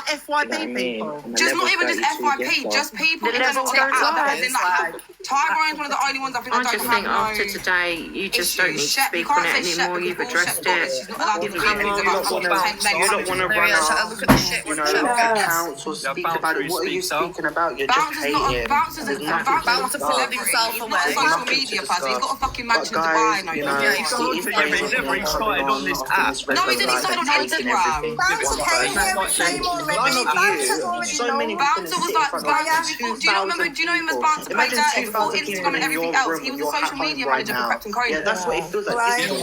FYP people. Just not even just FYP, just people in general. Tyrone's one of the only ones I think I don't have after today, you just don't need to speak on it anymore. You've addressed it. She's not allowed to speak things about You don't want to run out, accounts or speak about it. What are you speaking about? You're just hating. Bouncer's a celebrity. He's not a social media person. He's got a fucking mansion in Dubai. He's never even started on this app. No, he didn't. He started on Instagram. Bouncer came here with shame already. Bouncer's already known. Bouncer was like, do you not remember? Do you know him as Bouncer Paigey before Instagram and everything else? He was a social media manager for Captain Crane. Yeah, that's what it feels like.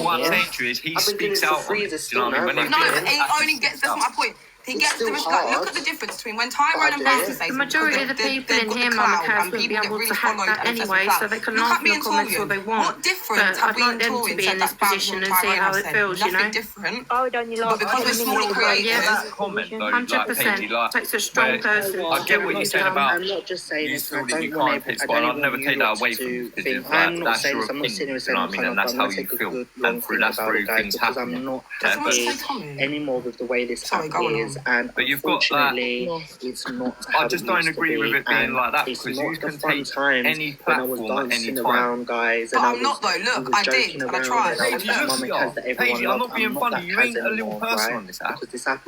What I'm saying to you is he speaks out on it. Do you know what I mean? No, but he only gets, that's my point. He gets the respect. Look at the difference between when Tyrone and Bouncer say the majority of the people in here, Mama Cass, would be able to hack that anyway, so they can laugh in the comments all they want. What difference have I'd like them to be in this position and see how it feels, you know? Nothing different. Oh, don't you But because we're smaller creators, that comment though, like 100%. Takes a strong person. I get what you said about I'm not just saying you this. feel that you can't pick one. I'd never take that away from you because that's your opinion. You know what I mean? And that's how you feel. And that's through things happen. I'm not happy anymore with the way this app is, and but you've got that. It's not. I just don't agree with it being like that because you can take any platform at any time. Guys, but I'm not though. Look, I did and I tried. Paigey, I'm not being funny. You ain't a little person on this app.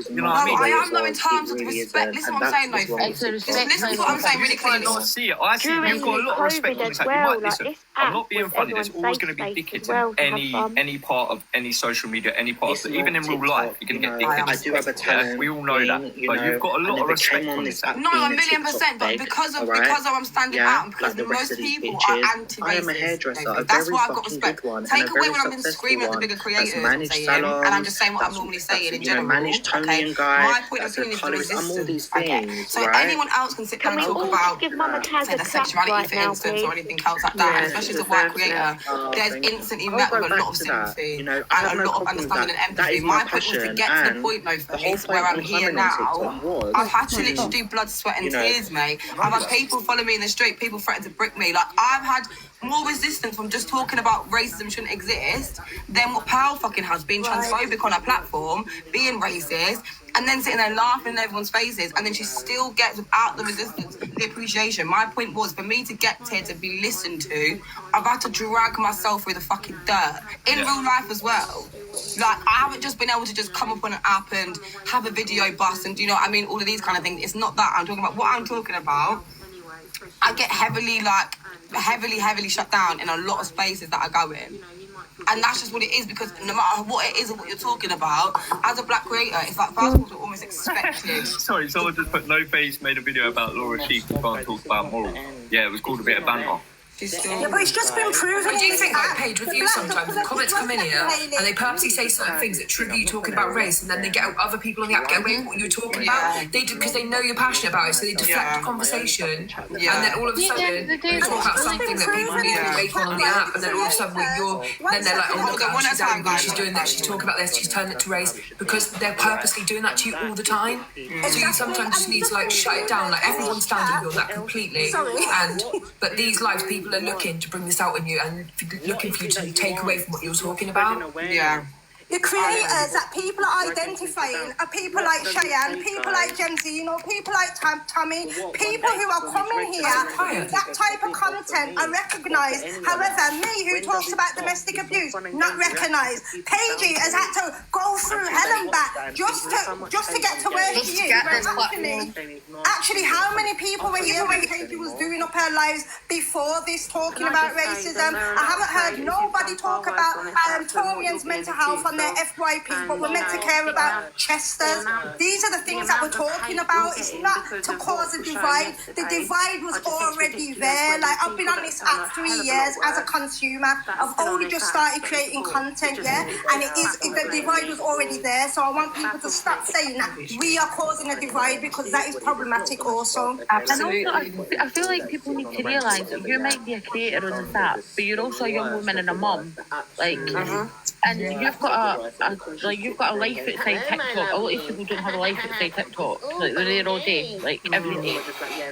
You know what I mean? I am though in terms of respect. Listen what I'm saying though. Listen to what I'm saying really clearly. I see it. I see you've got a lot of respect on this app. You might listen. I'm not being funny. There's always going to be dickheads in any part of any social media, any part of it. Even in real life, you're going to get dickheads. I do have a talent. We all know that. But you've got a lot of respect on this app. No, 1,000,000%. But because I'm standing out and because most people are anti-racist. I am a hairdresser. That's why I've got respect. Take away when I've been screaming at the bigger creators and I'm just saying what I'm normally saying in general. Okay? My point of view is the resistance. Okay? So anyone else can sit down and talk about say, the sexuality for instance or anything else like that, and especially as a white creator, there's instantly met with a lot of sympathy and a lot of understanding and empathy. My point was to get to the point though for me where I'm here now. I've had to literally do blood, sweat and tears, mate. I've had people follow me in the street, people threaten to brick me. Like, I've had more resistance from just talking about racism shouldn't exist than what Powell fucking has, being transphobic on her platform, being racist, and then sitting there laughing in everyone's faces, and then she still gets, without the resistance, the appreciation. My point was, for me to get here to be listened to, I've had to drag myself through the fucking dirt. In real life as well. Like, I haven't just been able to just come up on an app and have a video bust and, you know what I mean, all of these kind of things. It's not that. I'm talking about what I'm talking about. I get heavily shut down in a lot of spaces that I go in. And that's just what it is, because no matter what it is and what you're talking about, as a black creator, it's like fast food are almost expected. Sorry, someone just put No Face made a video about Laura Sheep who can't talk about moral. Yeah, it was called A Bit of Banter. Yeah, but it's just been proven. What do you think, like, Paige, with you sometimes, the comments come in here and they purposely say certain things that trigger you talking about race, and then they get other people on the app get away with what you're talking about. They do, because they know you're passionate about it, so they deflect the conversation, and then all of a sudden you talk about something that people need to be awake on the app, and then all of a sudden then they're like, oh look, she's angry, she's doing this, she's talking about this, she's turned it to race, because they're purposely doing that to you all the time. So you sometimes just need to like shut it down. Like, everyone's standing on that completely, but these lives, people are looking to bring this out in you and looking for you to take away from what you're talking about. Yeah. The creators that people are identifying are people like Cheyenne, people like Gen Z, you know, people like Tommy, people who are coming here with that type of content are recognised. However, me, who talks about domestic abuse, not recognised. Paigey has had to go through hell and back just to get to where she is. Actually, how many people were here when Paigey was doing up her lives before this, talking about racism? I haven't heard nobody talk about Torians' mental health on their FYP, but we're meant to care about Chesters. These are the things that we're talking about. It's not to cause a divide. The divide was already there. Like, I've been on this app 3 years as a consumer. I've only just started creating content, and the divide was already there. So I want people to stop saying that we are causing a divide, because that is problematic also. Absolutely. And also, I feel like people need to realise that you might be a creator on this app, but you're also a young woman and a mum. Like, And you've got you've got a life outside TikTok. A lot of people don't have a life outside TikTok. Like they're there all day, like every day.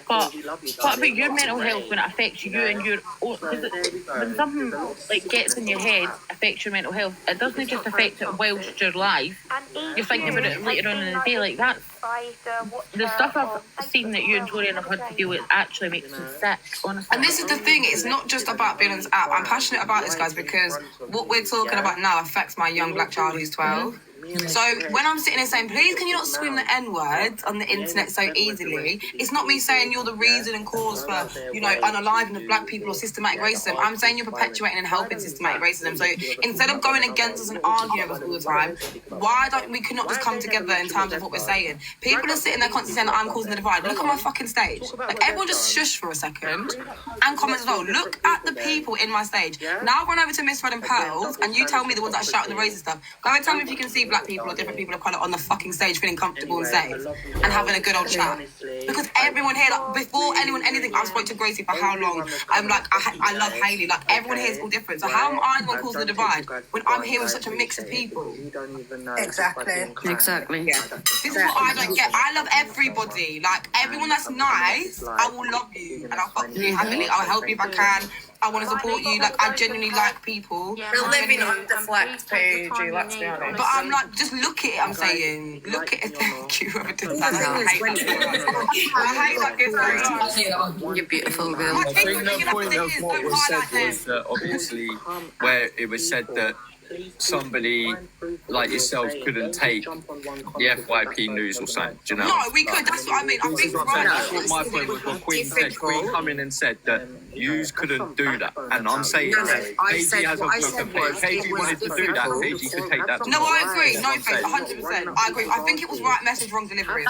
But what about your mental health when it affects you and your own? When something like gets in your head, affects your mental health, it doesn't just affect it whilst you're live. You're thinking about it later on in the day. Like that's the stuff I've seen that you and Torian have had to deal with actually makes me sick, honestly. And this is the thing, it's not just about being on this app. I'm passionate about this, guys, because what we're talking about now affects my young black child who's 12. So when I'm sitting there saying, please can you not scream the N-word on the internet so easily, it's not me saying you're the reason and cause for, you know, unaliving of black people or systematic racism. I'm saying you're perpetuating and helping systematic racism. So instead of going against us and arguing with us all the time, why don't we cannot just come together in terms of what we're saying? People are sitting there constantly saying that I'm causing the divide. Look at my fucking stage. Like everyone just shush for a second and comment as well. Look at the people in my stage. Now run over to Miss Red and Pearls and you tell me the ones that are shouting the racist stuff. Go and tell me if you can see black people or different people of colour on the fucking stage feeling comfortable and safe and having a good old chat. Because everyone here, like, before anything, I've spoke to Gracie for how long? I'm like, I love Hayley. Like, everyone here is all different. So how am I the one causing the divide when I'm here with such a mix of people? Exactly. Yeah. This is what I don't get. I love everybody. Like, everyone that's nice, I will love you. And I'll fuck you happily. I'll help you if I can. I want to support you. Like, I genuinely like people. We're living on the flex page, let's be honest. But I'm like, just look at it, I'm saying. Look at it. Thank you, whoever did that. I hate that. You're beautiful, girl. I think the point of what was said was that obviously where it was said that somebody like yourself couldn't take the FYP news or something, do you know? No, we could, that's what I mean. I think that's what my point was. What Queen said, Queen come in and said that yous couldn't do that. And I'm saying that Paigey has a book and Paigey wanted to do that. Paigey could take that. No, I agree. No, Faith, 100%. I agree. I think it was right message, wrong delivery.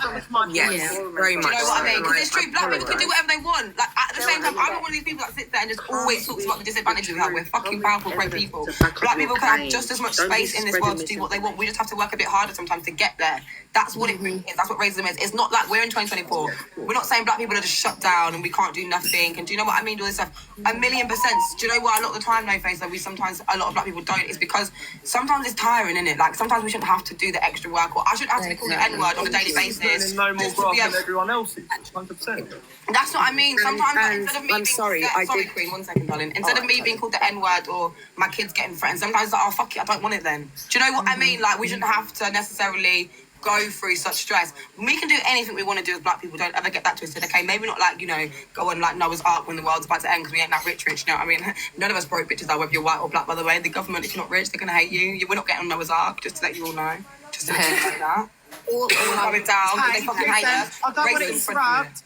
Yes, very much. Do you know what I mean? Because it's true, black people can do whatever they want. Like, at the same time, I'm not one of these people that sits there and just always talks about the disadvantages we have. We're fucking powerful, great people. Black people can have just as much space in this world to do what they want. We just have to work a bit harder sometimes to get there. That's what it is. That's what racism is. It's not like we're in 2024. We're not saying black people are just shut down and we can't do nothing. And do you know what I mean? Do all this stuff. 1,000,000%. Do you know what? A lot of the time, no face, that we sometimes, a lot of black people don't. It's because sometimes it's tiring, isn't it? Like sometimes we shouldn't have to do the extra work, or I shouldn't have to be called the N-word on a daily basis. No more graft than everyone else. 100%. That's what I mean. Sometimes like, instead of me being sorry, Queen, 1 second, darling. Instead of me being called the N-word or my kids getting threatened, sometimes it's like, oh fuck it, I don't want it then. Do you know what I mean? Like we shouldn't have to necessarily go through such stress. We can do anything we want to do as black people. Don't ever get that twisted, okay? Maybe not like, you know, go on like Noah's Ark when the world's about to end because we ain't that rich, you know what I mean? None of us broke bitches are, whether you're white or black, by the way. The government, if you're not rich, they're going to hate you. We're not getting on Noah's Ark, just to let you all know. Just to let you know that. All going down because they fucking hate us. I don't want to interrupt.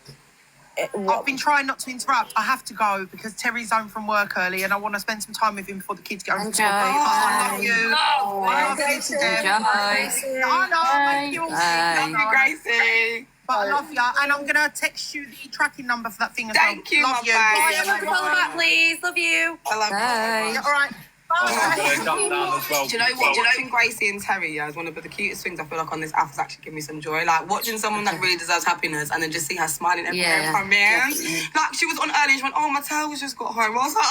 I've been trying not to interrupt. I have to go because Terry's home from work early and I want to spend some time with him before the kids get home. I love you. I love you to death. I know. Thank you, Gracie. But I love you. And I'm going to text you the tracking number for that thing as well. Thank you, love you. Bye. Follow back, please. Love you. I love you. Yeah, all right. I'm gonna jump down as well. Do you know what? Watching Gracie and Terry, yeah, is one of the cutest things I feel like on this app has actually given me some joy. Like watching someone that really deserves happiness and then just see her smiling everywhere from me. Like she was on early and she went, oh, my tail's just got home. I was like,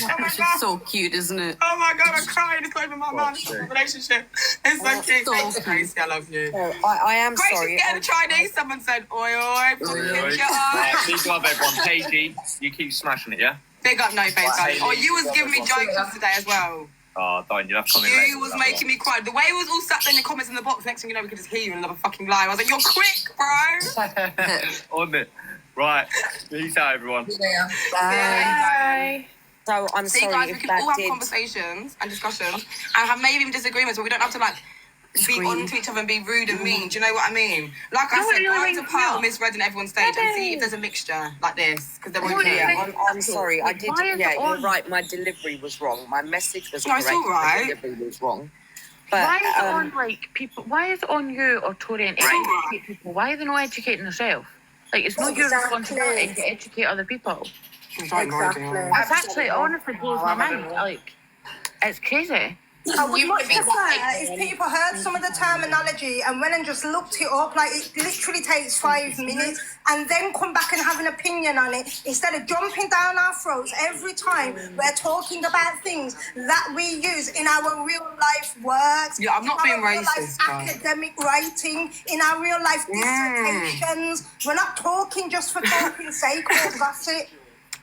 oh my God. So cute, isn't it? Oh my God, I'm crying. It's not even my man. It's not a relationship. It's so cute. Thank you, Gracie. I love you. I am Gracie's sorry. getting a Chinese. Someone said, oi, oi. Big love, everyone. Paigey, you keep smashing it, yeah? Big up, no face. Oh, you was giving me jokes today as well. Oh, don't you have to come in later. You was making me cry. The way it was all sat there in the comments in the box, next thing you know, we could just hear you in another fucking lie. I was like, you're quick, bro. On it. Right. Peace out, everyone. Bye. So I'm See, sorry guys, we if can that all have did... conversations and discussions and have maybe even disagreements, but we don't have to like be on to each other and be rude and mean. Do you know what I mean? Like I said, go to Pearl, Miss Red and everyone's stage and see if there's a mixture like this because there won't be. I'm sorry. I did. Yeah, you're right. My delivery was wrong. My message was correct. No, it's all right. My delivery was wrong. But, why is it on like people? Why is it on you or Torian to educate people? Why are they not educating themselves? Like it's not your responsibility to educate other people. Exactly. It's actually honestly blows my mind. Like it's crazy. I would much prefer if people heard some of the terminology and went and just looked it up. Like, it literally takes 5 minutes, and then come back and have an opinion on it instead of jumping down our throats every time we're talking about things that we use in our real life works. Yeah, I'm not being racist. Academic writing, in our real life dissertations. We're not talking just for talking's sake or gossip.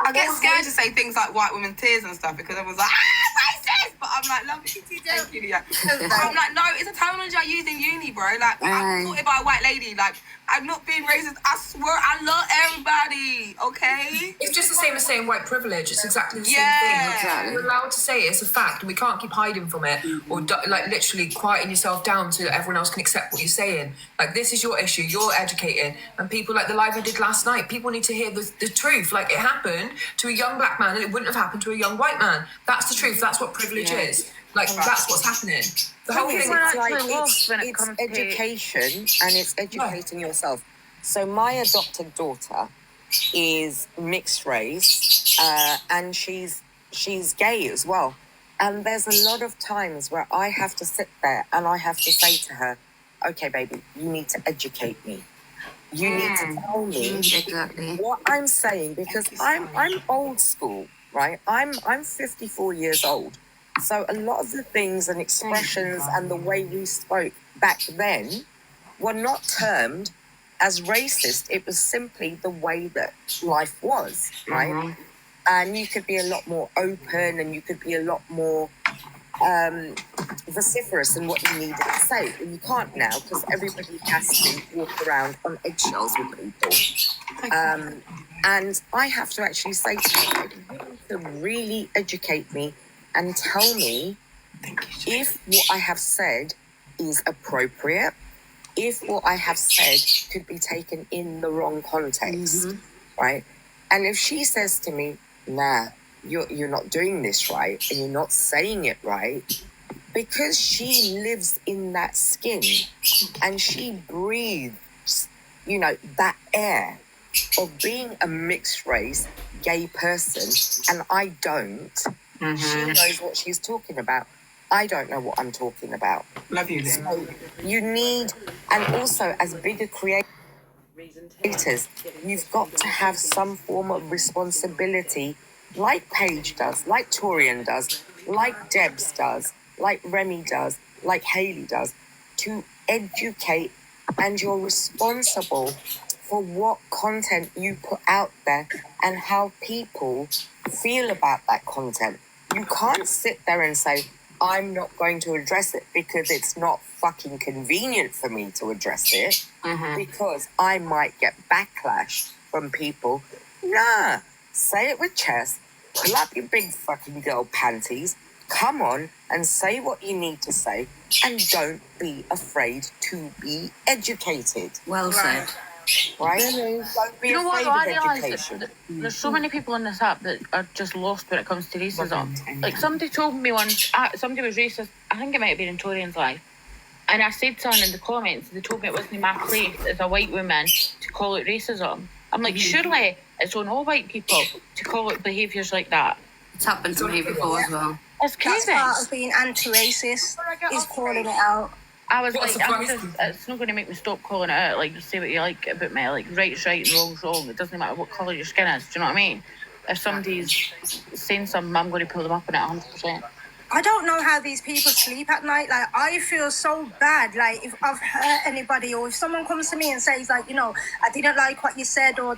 I get scared to say things like white women tears and stuff because everyone's like, racist! But I'm like, love you, thank you, yeah. I'm like, no, it's a terminology I use in uni, bro. Like, I'm taught by a white lady. Like, I'm not being racist. I swear, I love everybody, okay? It's just the same as saying white privilege. It's exactly the same thing. Exactly. You're allowed to say it. It's a fact, and we can't keep hiding from it or like literally quieting yourself down so that everyone else can accept what you're saying. Like, this is your issue. You're educating, and people like the live I did last night. People need to hear the truth. Like, it happened to a young black man, and it wouldn't have happened to a young white man. That's the truth. That's what privilege is. Like, that's what's happening. The whole thing It's education, and it's educating yourself. So my adopted daughter is mixed race, and she's gay as well. And there's a lot of times where I have to sit there and I have to say to her, okay, baby, you need to educate me. You need to tell me what I'm saying, because I'm old school, right? I'm 54 years old. So a lot of the things and expressions and the way we spoke back then were not termed as racist. It was simply the way that life was, right? And you could be a lot more open, and you could be a lot more vociferous in what you needed to say. And you can't now, because everybody has to walk around on eggshells with people. And I have to actually say to you, you need to really educate me and tell me if what I have said is appropriate, if what I have said could be taken in the wrong context, right? And if she says to me, nah, you're not doing this right, and you're not saying it right, because she lives in that skin and she breathes, that air of being a mixed race gay person, and I don't. She knows what she's talking about. I don't know what I'm talking about. Love you, Lynn. So you need, and also as bigger creators, you've got to have some form of responsibility, like Paige does, like Torian does, like Debs does, like Remy does, like Hayley does, to educate, and you're responsible for what content you put out there and how people feel about that content. You can't sit there and say, I'm not going to address it because it's not fucking convenient for me to address it, because I might get backlash from people. Nah, say it with chest, pull up your big fucking girl panties, come on and say what you need to say, and don't be afraid to be educated. Well said. Right? Don't be afraid of education. There's so many people on this app that are just lost when it comes to racism. Like, somebody told me once, somebody was racist, I think it might have been in Torian's life, and I said something in the comments, they told me it wasn't my place as a white woman to call it racism. I'm like, surely it's on all white people to call it behaviours like that. It's happened to me before as well. It's crazy. That's part of being anti-racist, is calling it out. I was like, it's not going to make me stop calling it out. Like, just say what you like about me. Like, right's right and wrong's wrong. It doesn't matter what colour your skin is. Do you know what I mean? If somebody's saying something, I'm going to pull them up on it 100%. I don't know how these people sleep at night. Like, I feel so bad. Like, if I've hurt anybody, or if someone comes to me and says, like, I didn't like what you said, or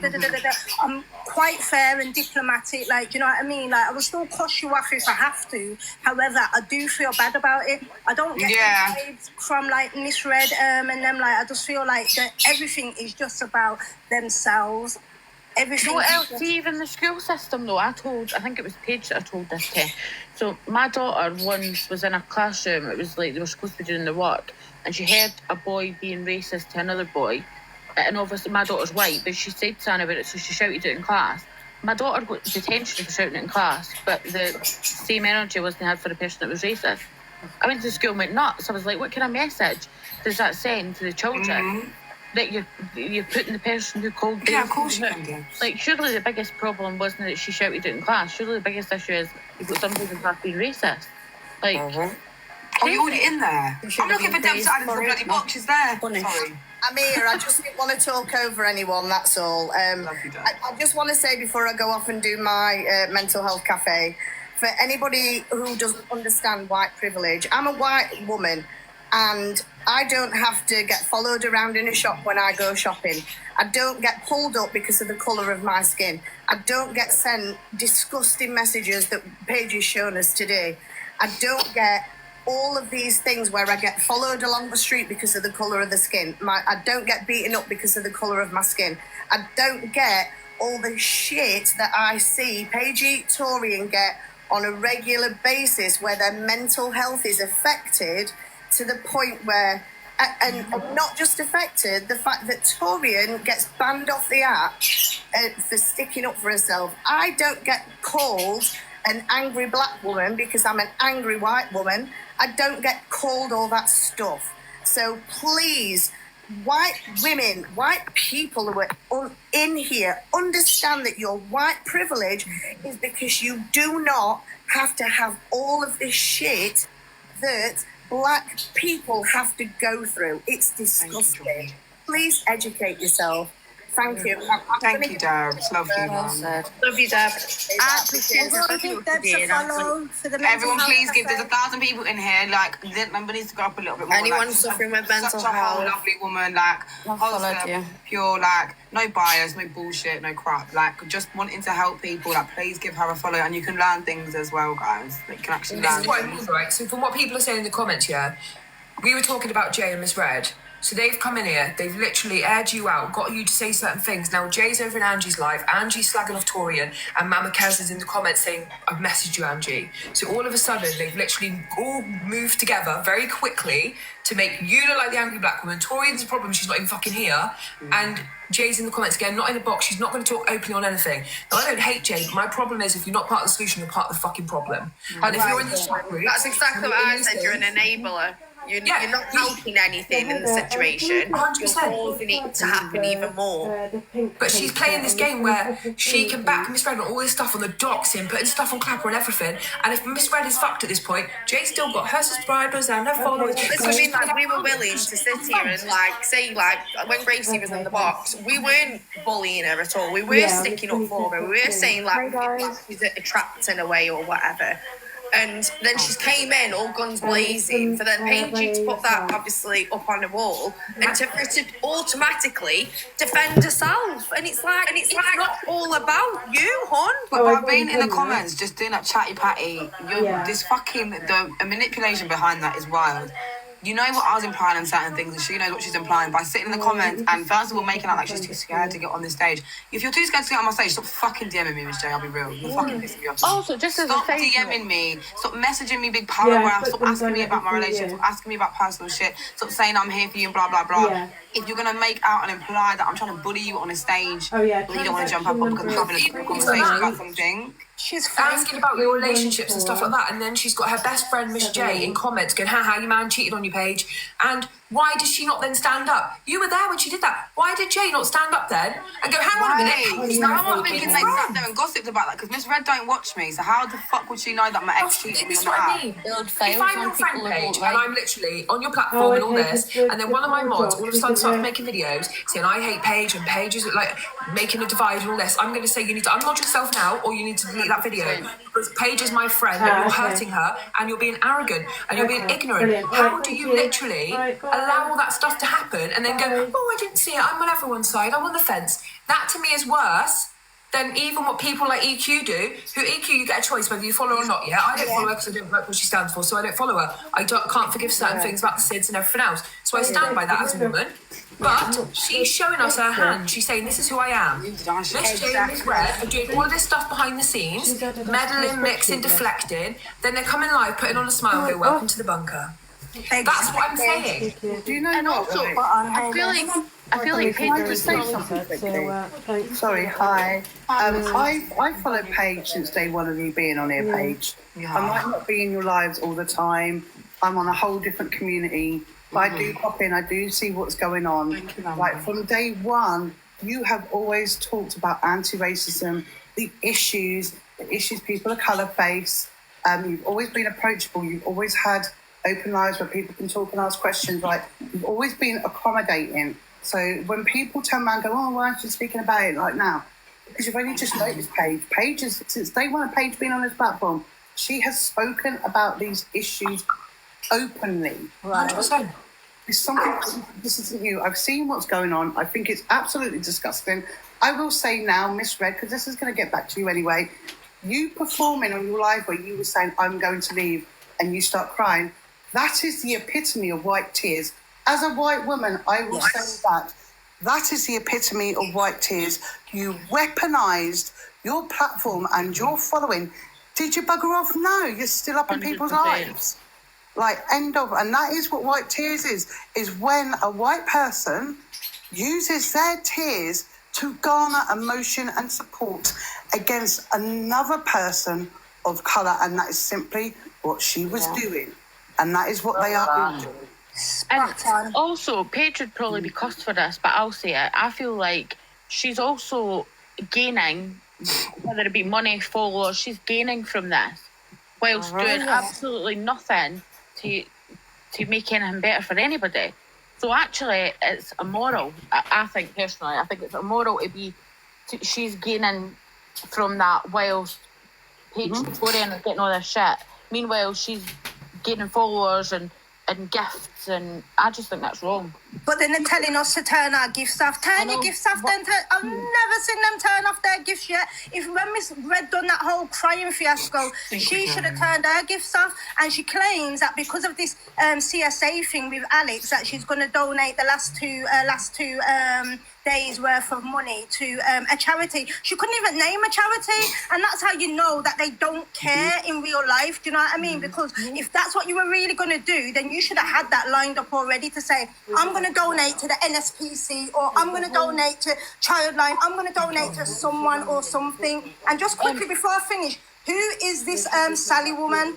I'm quite fair and diplomatic. Like, you know what I mean? Like, I will still cuss you off if I have to. However, I do feel bad about it. I don't get vibes from, like, misread and them. Like, I just feel like that everything is just about themselves. Everything. What else? See, even the school system, though, I think it was Paige that I told this to. So my daughter once was in a classroom. It was like they were supposed to be doing their work, and she heard a boy being racist to another boy. And obviously my daughter's white, but she said something about it, so she shouted it in class. My daughter got detention for shouting it in class, but the same energy wasn't had for the person that was racist. I went to school and went nuts. I was like, what kind of message does that send to the children? That you're putting the person who called them. Yeah, of course you can do. Like, surely the biggest problem wasn't that she shouted it in class. Surely the biggest issue is you've got somebody in class being racist. Like, Oh, you're already in there? I'm looking for Deb's side of the bloody box. She's there. Funny. Sorry. I'm here. I just didn't want to talk over anyone, that's all. I just want to say before I go off and do my mental health cafe, for anybody who doesn't understand white privilege, I'm a white woman and I don't have to get followed around in a shop when I go shopping. I don't get pulled up because of the colour of my skin. I don't get sent disgusting messages that Paigey's shown us today. I don't get all of these things where I get followed along the street because of the colour of the skin. I don't get beaten up because of the colour of my skin. I don't get all the shit that I see Paigey, Torian get on a regular basis where their mental health is affected to the point where, and not just affected, the fact that Torian gets banned off the app for sticking up for herself. I don't get called an angry black woman because I'm an angry white woman. I don't get called all that stuff. So please, white women, white people who are in here, understand that your white privilege is because you do not have to have all of this shit that black people have to go through. It's disgusting. Please educate yourself. Thank you. Thank you, Deb. It's lovely, man. Love you, Deb. Everyone, please give. There's 1,000 people in here. Like, the number needs to go up a little bit more. Anyone suffering with mental such a health. lovely woman, like, wholesome, pure, like, no bias, no bullshit, no crap. Like, just wanting to help people. Like, please give her a follow, and you can learn things as well, guys. Like, you can actually learn. This is what I mean, right? So from what people are saying in the comments, yeah, we were talking about Jay and Miss Red. So they've come in here, they've literally aired you out, got you to say certain things. Now Jay's over in Angie's live, Angie's slagging off Torian, and Mama Kez is in the comments saying, I've messaged you, Angie. So all of a sudden, they've literally all moved together very quickly to make you look like the angry black woman. Torian's a problem, she's not even fucking here. And Jay's in the comments again, not in a box, she's not going to talk openly on anything. Now, I don't hate Jay, but my problem is if you're not part of the solution, you're part of the fucking problem. And if you're in the chat group... That's exactly what I said, you're an enabler. You're not helping anything in the situation. 100%. You're causing it to happen even more. But she's playing this game where she can back Miss Red on all this stuff on the doxing, putting stuff on Clapper and everything. And if Miss Red is fucked at this point, Jay's still got her subscribers and her followers. This would mean like we were willing to sit here and like say like when Gracie was in the box, we weren't bullying her at all. We were sticking up for her. We were saying like she's attracting away or whatever. And then she came in all guns blazing for then Paigey to put that obviously up on the wall and to automatically defend herself. And it's like not all about you, hon. But by being in the comments, just doing that chatty patty, this fucking the manipulation behind that is wild. You know what I was implying on certain things, and she knows what she's implying by sitting in the comments and first of all making out like she's too scared to get on the stage. If you're too scared to get on my stage, stop fucking DMing me, Miss J. I'll be real. You're fucking pissing me off. Also, just as stop DMing me. Stop messaging me big paragraphs. Stop asking me about my relationship. Stop asking me about personal shit. Stop saying I'm here for you and blah blah blah. If you're gonna make out and imply that I'm trying to bully you on a stage, you don't want to jump up because we're having a conversation about something. She's asking about your relationships and stuff like that, and then she's got her best friend Miss J in comments going, "Ha ha, your man cheated on your page." And why does she not then stand up? You were there when she did that. Why did Jay not stand up then and go, "Hang on a minute"? I'm not thinking they sat there and gossiped about that because Miss Red don't watch me. So how the fuck would she know that my ex cheated me on the app? If I'm your friend page and I'm literally on your platform and all this, and then one of my mods all of a sudden starts making videos saying I hate Paige and Paige is like making a divide and all this, I'm going to say you need to unmod yourself now or you need to delete that video. Because Paige is my friend and you're hurting her and you're being arrogant and you're being ignorant. How do you literally allow all that stuff to happen and then go, "Oh, I didn't see it, I'm on everyone's side, I'm on the fence"? That to me is worse than even what people like EQ do. Who EQ, you get a choice whether you follow her or not. I don't follow her because I don't like what she stands for, so I don't follow her. Can't forgive certain things about the SIDS and everything else, so I stand by that as a woman. But she's showing us her hand. She's saying, "This is who I am." Miss J and Miss Red are doing all of this stuff behind the scenes, meddling, mixing, deflecting. Then they're coming live, putting on a smile, go, "Welcome to the bunker." That's what I'm saying. Do you know and what? also, I feel like Paige was say something quickly. Sorry, hi. I followed Paige since day one of you being on here, Paige. I might not be in your lives all the time. I'm on a whole different community. But I do pop in, I do see what's going on. Like from day one, you have always talked about anti-racism, the issues people of colour face. You've always been approachable. You've always had open lives where people can talk and ask questions. Like, we've always been accommodating. So when people turn around and go, oh, why aren't you speaking about it like now? Because you've only just noticed Paige is, since day one of Paige being on this platform, she has spoken about these issues openly. Right. It's something, this isn't you. I've seen what's going on. I think it's absolutely disgusting. I will say now, Miss Red, because this is going to get back to you anyway, you performing on your live where you were saying, I'm going to leave, and you start crying, that is the epitome of white tears. As a white woman, I will say that. That is the epitome of white tears. You weaponized your platform and your following. Did you bugger off? No, you're still up in people's 100%. lives. Like, end of. And that is what white tears is when a white person uses their tears to garner emotion and support against another person of colour. And that is simply what she was doing. And that is what they are doing. And also, Paige would probably be cussed for this, but I'll say it. I feel like she's also gaining, whether it be money, followers, she's gaining from this, whilst doing absolutely nothing to make anything better for anybody. So actually, it's immoral. I think personally, I think it's immoral to be. She's gaining from that, whilst Paige Victorian is getting all this shit. Meanwhile, she's gaining followers and gifts, and I just think that's wrong. But then they're telling us to turn our gifts off. Turn your gifts off, then I've never seen them turn off their gifts yet. When Miss Red done that whole crying fiasco, she should have turned her gifts off. And she claims that because of this CSA thing with Alex, that she's going to donate the last two days worth of money to a charity. She couldn't even name a charity, and that's how you know that they don't care in real life. Do you know what I mean? Because if that's what you were really going to do, then you should have had that lined up already to say, I'm going to donate to the NSPC, or I'm going to donate to Childline, I'm going to donate to someone or something. And just quickly before I finish, who is this Sally woman?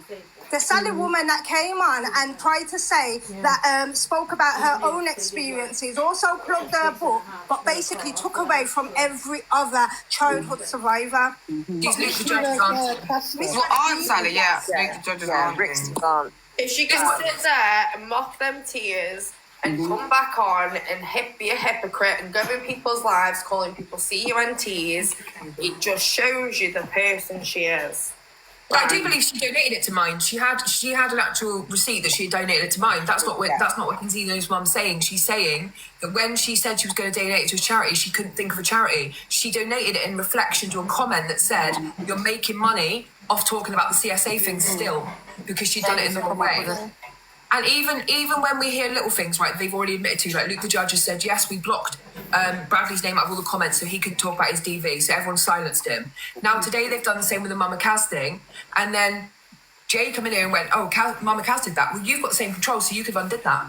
The Sally woman that came on and tried to say that spoke about her own experiences, also plugged her book, but basically took away from every other childhood survivor. She's Luke the Judge's aunt. Well, Aunt Sally, yeah. Luke the Judge's aunt. Rick's aunt. If she can sit there and mock them tears and come back on and be a hypocrite and go in people's lives, calling people CUNTs, it just shows you the person she is. I do believe she donated it to Mine. She had an actual receipt that she had donated it to Mine. That's not what Kinsino's mum's saying. She's saying that when she said she was going to donate it to a charity, she couldn't think of a charity. She donated it in reflection to a comment that said, "You're making money off talking about the CSA thing still," because she'd done it in the wrong way. And even when we hear little things, right, they've already admitted to, like Luke the Judge has said, yes, we blocked Bradley's name out of all the comments so he could talk about his DV, so everyone silenced him. Now today they've done the same with the Mama Kaz thing, and then Jay come in here and went, oh, Mama Kaz did that. Well, you've got the same control, so you could have undid that.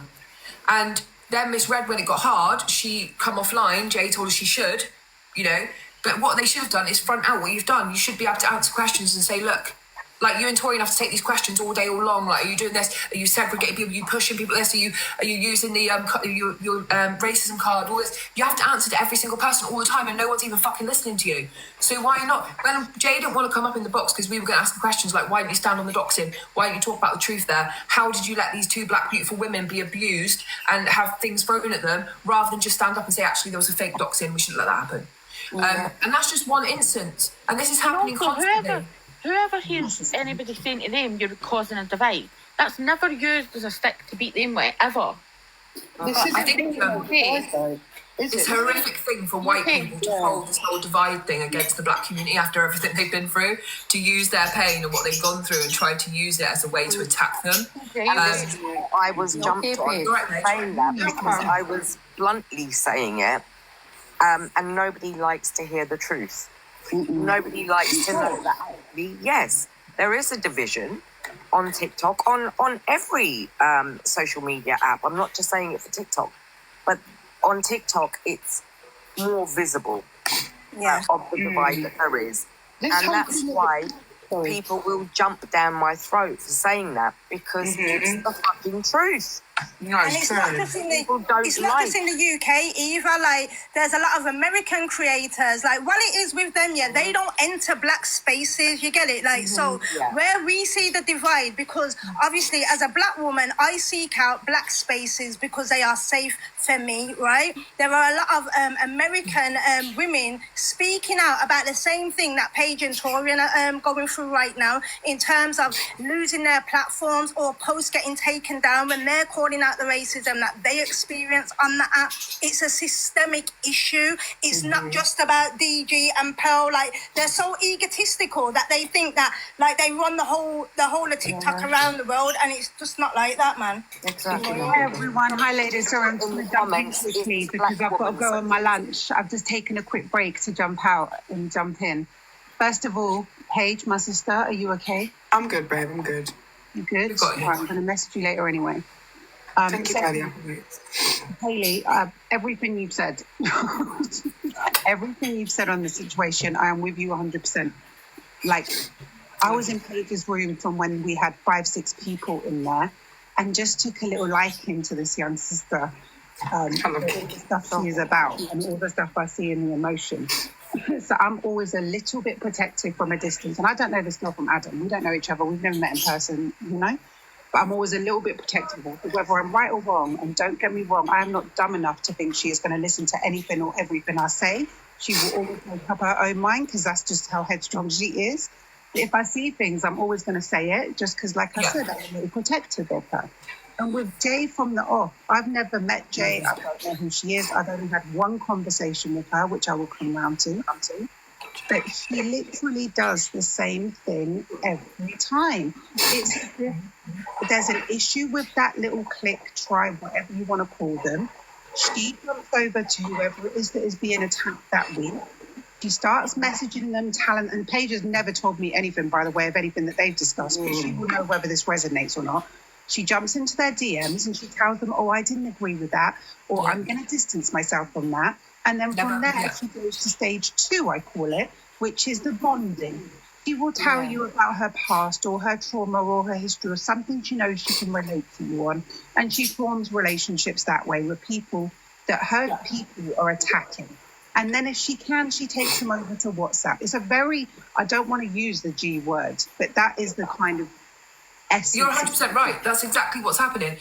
And then Miss Red, when it got hard, she come offline, Jay told her she should, you know, but what they should have done is front out what you've done. You should be able to answer questions and say, look, like, you and Tori have to take these questions all day, all long. Like, are you doing this? Are you segregating people? Are you pushing people this? Are you using the your racism card? All this. You have to answer to every single person all the time, and no one's even fucking listening to you. So why not? When Jay didn't want to come up in the box because we were going to ask the questions like, why didn't you stand on the doxing? Why didn't you talk about the truth there? How did you let these two black beautiful women be abused and have things thrown at them, rather than just stand up and say, actually, there was a fake doxing. We shouldn't let that happen. Yeah. And that's just one instance, and this is happening constantly. Whoever hears anybody saying to them, you're causing a divide, that's never used as a stick to beat them with, ever. I think it's a horrific thing for white people to hold this whole divide thing against the black community after everything they've been through, to use their pain and what they've gone through and try to use it as a way to attack them. I was jumped on saying that because I was bluntly saying it, and nobody likes to hear the truth. Nobody likes to know that actually, yes, there is a division on TikTok, on every social media app. I'm not just saying it for TikTok, but on TikTok, it's more visible of the divide that there is. And that's why people will jump down my throat for saying that, because it's the fucking truth. No, and it's not just in the UK either. Like, there's a lot of American creators. Like, while it is with them, yeah, they don't enter black spaces. You get it? Like, so where we see the divide, because obviously as a black woman, I seek out black spaces because they are safe for me, right? There are a lot of American women speaking out about the same thing that Paigey and Torian are going through right now, in terms of losing their platforms or posts getting taken down when they're calling out the racism that they experience on the app. It's a systemic issue. It's not just about DG and Pearl. Like, they're so egotistical that they think that, like, they run the whole of TikTok around the world, and it's just not like that, man. Exactly. Hi everyone. Hi ladies. Sorry, I'm just going to jump in quickly because I've got to go on my lunch. I've just taken a quick break to jump out and jump in. First of all, Paige, my sister, are you okay? I'm good, babe. I'm good. You good? Right, I'm going to message you later anyway. Thank you, Talia. Hayley, everything you've said, everything you've said on the situation, I am with you 100%. Like, I was in Paige's room from when we had 5-6 people in there, and just took a little liking to this young sister, all the stuff she is about, and all the stuff I see in the emotion. So I'm always a little bit protective from a distance. And I don't know this girl from Adam. We don't know each other. We've never met in person, you know? But I'm always a little bit protective of her, whether I'm right or wrong. And don't get me wrong, I am not dumb enough to think she is going to listen to anything or everything I say. She will always make up her own mind, because that's just how headstrong she is. But if I see things, I'm always going to say it, just because, like I said, I'm a little protective of her. And with Jay from the off, I've never met Jay. I don't know who she is. I've only had one conversation with her, which I will come round to. But she literally does the same thing every time. It's as if there's an issue with that little clique, tribe, whatever you want to call them. She jumps over to whoever it is that is being attacked that week. She starts messaging them talent, and Paige has never told me anything, by the way, of anything that they've discussed, but she will know whether this resonates or not. She jumps into their DMs and she tells them, oh, I didn't agree with that, or I'm going to distance myself from that. And then from there, she goes to stage 2, I call it, which is the bonding. She will tell you about her past or her trauma or her history or something she knows she can relate to you on. And she forms relationships that way with people that her people are attacking. And then if she can, she takes them over to WhatsApp. It's a very, I don't want to use the G word, but that is the kind of essence. You're 100% right. That's exactly what's happening.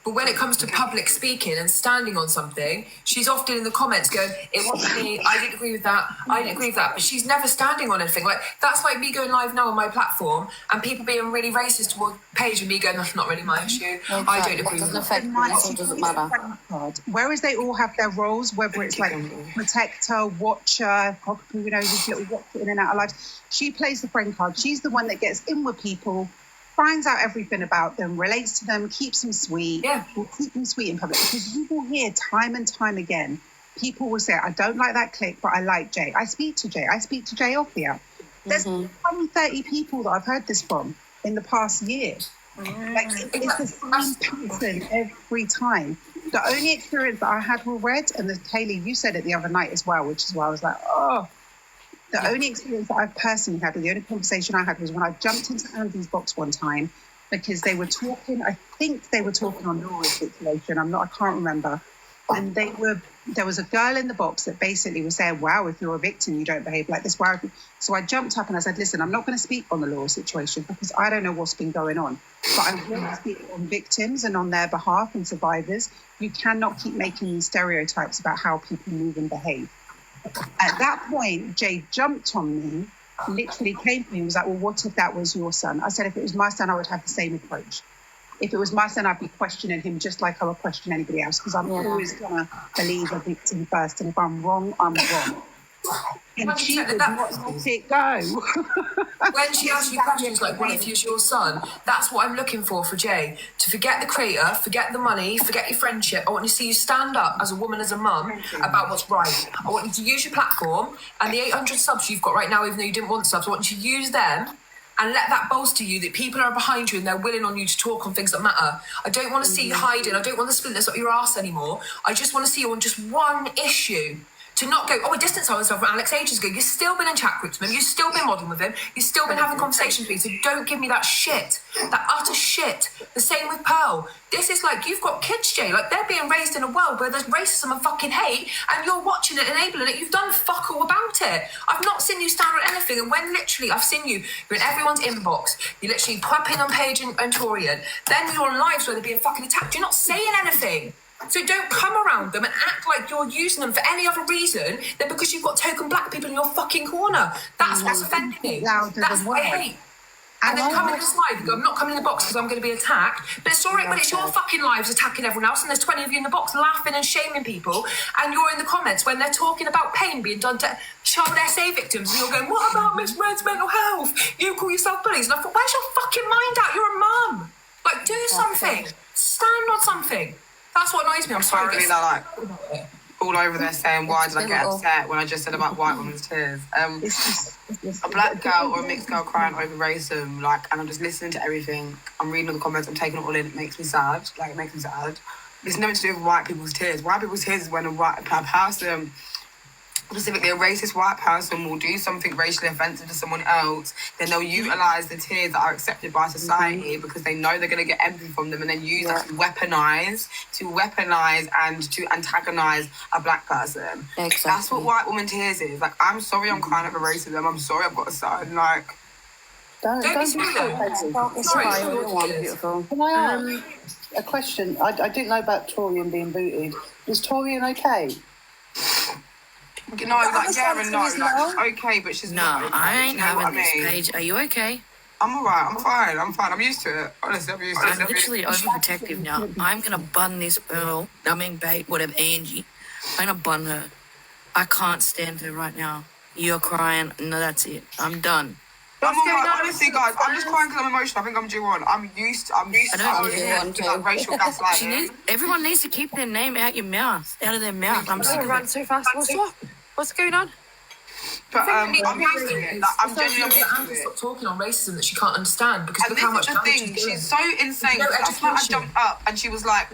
But when it comes to public speaking and standing on something, she's often in the comments going, it wasn't me, I didn't agree with that, I didn't agree with that. But she's never standing on anything. Like, that's like me going live now on my platform and people being really racist toward Paige and me going, that's not really my issue. Exactly. I don't agree with that. It doesn't matter. Whereas they all have their roles, whether it's like protector, watcher, who knows, this little watcher in and out of life. She plays the friend card. She's the one that gets in with people, finds out everything about them, relates to them, keeps them sweet, will keep them sweet in public. Because you will hear time and time again, people will say, I don't like that clique, but I like Jay. I speak to Jay off here. There's probably 30 people that I've heard this from in the past year. Like, it's the same person every time. The only experience that I had with Red, and Haley, you said it the other night as well, which is why I was like, oh. The only experience that I've personally had, or the only conversation I had, was when I jumped into Andy's box one time because they were talking, I think they were talking on Laura's situation, I can't remember. And there was a girl in the box that basically was saying, wow, if you're a victim, you don't behave like this. Wow. So I jumped up and I said, listen, I'm not going to speak on the Laura situation because I don't know what's been going on. But I will speak on victims and on their behalf and survivors. You cannot keep making these stereotypes about how people move and behave. At that point, Jay jumped on me, literally came to me and was like, well, what if that was your son? I said, if it was my son, I would have the same approach. If it was my son, I'd be questioning him just like I would question anybody else, because I'm always going to believe a victim first. And if I'm wrong, I'm wrong. And she would not let it go. When she asks you questions like, what if it's your son? That's what I'm looking for Jay. To forget the creator, forget the money, forget your friendship. I want to see you stand up as a woman, as a mum, about what's right. I want you to use your platform and the 800 subs you've got right now, even though you didn't want subs, I want you to use them and let that bolster you that people are behind you and they're willing on you to talk on things that matter. I don't want to see you hiding. I don't want the splinters up your ass anymore. I just want to see you on just one issue. To not go, oh, I distanced myself from Alex ages ago. You've still been in chat groups with him. You've still been modelling with him. You've still been having conversations with him. So don't give me that shit. That utter shit. The same with Pearl. This is like, you've got kids, Jay. Like, they're being raised in a world where there's racism and fucking hate, and you're watching it, enabling it. You've done fuck all about it. I've not seen you stand on anything. And when literally, I've seen you, you're in everyone's inbox. You're literally popping on Paigey and Torian. Then you're on lives where they're being fucking attacked. You're not saying anything. So don't come around them and act like you're using them for any other reason than because you've got token black people in your fucking corner. That's what's offending me. That's what I hate. And then come in this live and go, I'm not coming in the box because I'm going to be attacked. But it's all right when it's your fucking lives attacking everyone else and there's 20 of you in the box laughing and shaming people, and you're in the comments when they're talking about pain being done to child SA victims, and you're going, what about Miss Red's mental health? You call yourself bullies. And I thought, where's your fucking mind at? You're a mum. Like, do something. Stand on something. That's what annoys me. I'm sorry. Really like all over there saying, why did I get upset when I just said about white women's tears? A black girl or a mixed girl crying over racism, like, and I'm just listening to everything. I'm reading all the comments. I'm taking it all in. It makes me sad. Like, it makes me sad. It's nothing to do with white people's tears. White people's tears is when a white person, specifically a racist white person, will do something racially offensive to someone else, then they'll utilise the tears that are accepted by society because they know they're going to get empathy from them, and then use that to weaponise and to antagonise a black person. Exactly. That's what white woman tears is. Like, I'm sorry I'm crying over racism. I'm sorry I've got a son. Like, don't be sorry. Beautiful. Can I ask a question? I didn't know about Torian being booted. Is Torian okay? No, like, yeah and no. Like, okay, but she's not. No, I ain't having this, Paige. Are you okay? I'm alright. I'm fine. I'm used to it. Honestly, I'm used to it. I'm literally overprotective now. I'm gonna bun this girl. Whatever, Angie. I'm gonna bun her. I can't stand her right now. You're crying. No, that's it. I'm done. I'm alright. Honestly, guys, I'm just crying because I'm emotional. I think I'm due on. I'm used to like racial gaslighting. Everyone needs to keep their name out of their mouth. I'm sick of it. So fast. What's going on? But I'm used to it. Like, I'm genuinely used to it. Stop talking on racism that she can't understand because and look how much the thing. She's so insane. That's why I jumped up and she was like,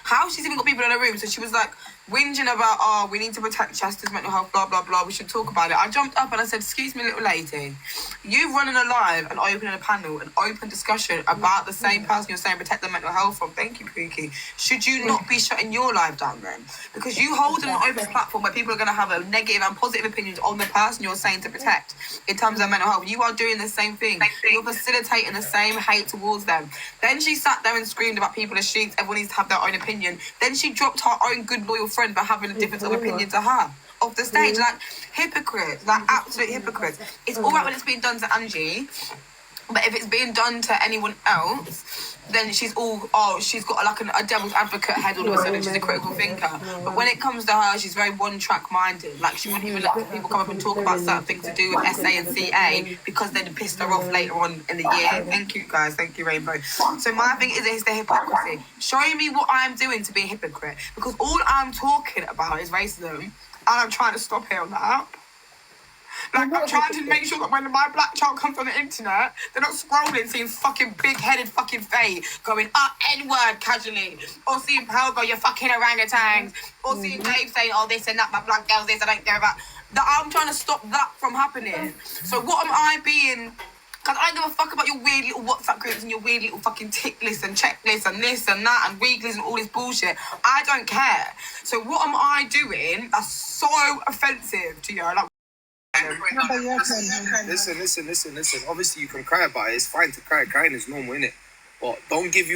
how she's even got people in her room. So she was like whinging about, we need to protect Chester's mental health, blah, blah, blah. We should talk about it. I jumped up and I said, excuse me, little lady. You running a live and opening a panel, an open discussion about the same person you're saying protect their mental health from. Thank you, Paigey. Should you not be shutting your live down then? Because you hold an open platform where people are going to have a negative and positive opinions on the person you're saying to protect in terms of their mental health. You are doing the same thing. You're facilitating the same hate towards them. Then she sat there and screamed about people as sheets. Everyone needs to have their own opinion. Then she dropped her own good, loyal friend for having a difference of opinion to her off the stage. Like, hypocrites, like absolute hypocrites. It's all right when it's being done to Angie, but if it's being done to anyone else, then she's got like a devil's advocate head all of a sudden. She's a critical thinker. But when it comes to her, she's very one-track minded. Like, she wouldn't even let people come up and talk about certain things to do with SA and CA because they'd pissed her off later on in the year. Thank you, guys. Thank you, Rainbow. So my thing is the hypocrisy. Showing me what I'm doing to be a hypocrite, because all I'm talking about is racism, and I'm trying to stop it on that. Like, I'm trying to make sure that when my black child comes on the internet, they're not scrolling, seeing fucking big-headed fucking Faye going, N-word casually, or seeing Pearl go, you fucking orangutans, or seeing Dave saying, this and that, my black girl's this, I don't care about. That I'm trying to stop that from happening. So what am I being... Because I don't give a fuck about your weird little WhatsApp groups and your weird little fucking tick lists and checklists and this and that and weeklies and all this bullshit. I don't care. So what am I doing that's so offensive to you? Like, Listen. Obviously, you can cry about it. It's fine to cry. Crying is normal, innit? But don't give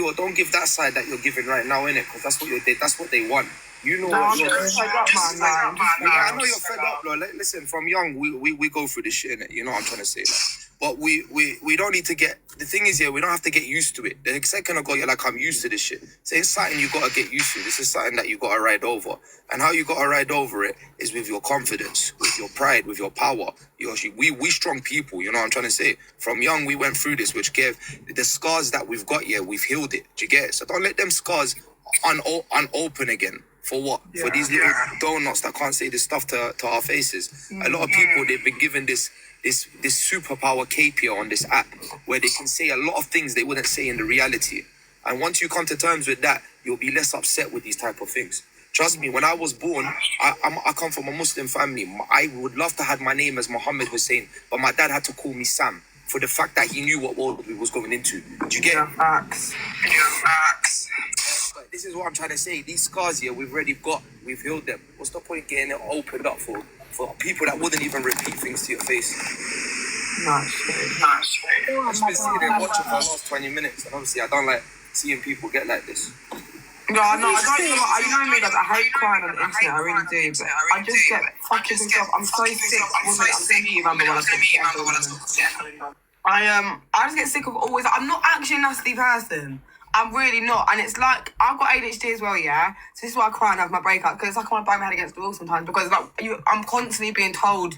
that side that you're giving right now, innit? Because that's what that's what they want. You know what you're fed up, man. I know you're fed up, bro. Listen, from young, we go through this shit, innit? You know what I'm trying to say, like. But we don't need to get... The thing is, we don't have to get used to it. The second ago, you're like, I'm used to this shit. So it's something you got to get used to. This is something that you got to ride over. And how you got to ride over it is with your confidence, with your pride, with your power. We strong people, you know what I'm trying to say? From young, we went through this, which gave... The scars that we've got here, we've healed it. Do you get it? So don't let them scars unopen again. For what? Yeah, for these little donuts that can't say this stuff to our faces. A lot of people, they've been given this superpower cape here on this app where they can say a lot of things they wouldn't say in the reality. And once you come to terms with that, you'll be less upset with these type of things. Trust me, when I was born, I come from a Muslim family. I would love to have my name as Muhammad Hussein, but my dad had to call me Sam for the fact that he knew what world we was going into. Do you get it? Facts. But this is what I'm trying to say. These scars here, we've healed them. What's the point getting it opened up for people that wouldn't even repeat things to your face? Nice. I've just been sitting there watching for the last 20 minutes, and obviously I don't like seeing people get like this. No, I don't know. You know me, like, I hate crying on the internet, I really do, but I just get fucking pissed off. I'm so sick. I'm going to you remember when I talk I just get sick of always. I'm not actually a nasty person. I'm really not. And it's like, I've got ADHD as well, yeah? So this is why I cry and have my breakout, because it's like I want to bang my head against the wall sometimes, because like I'm constantly being told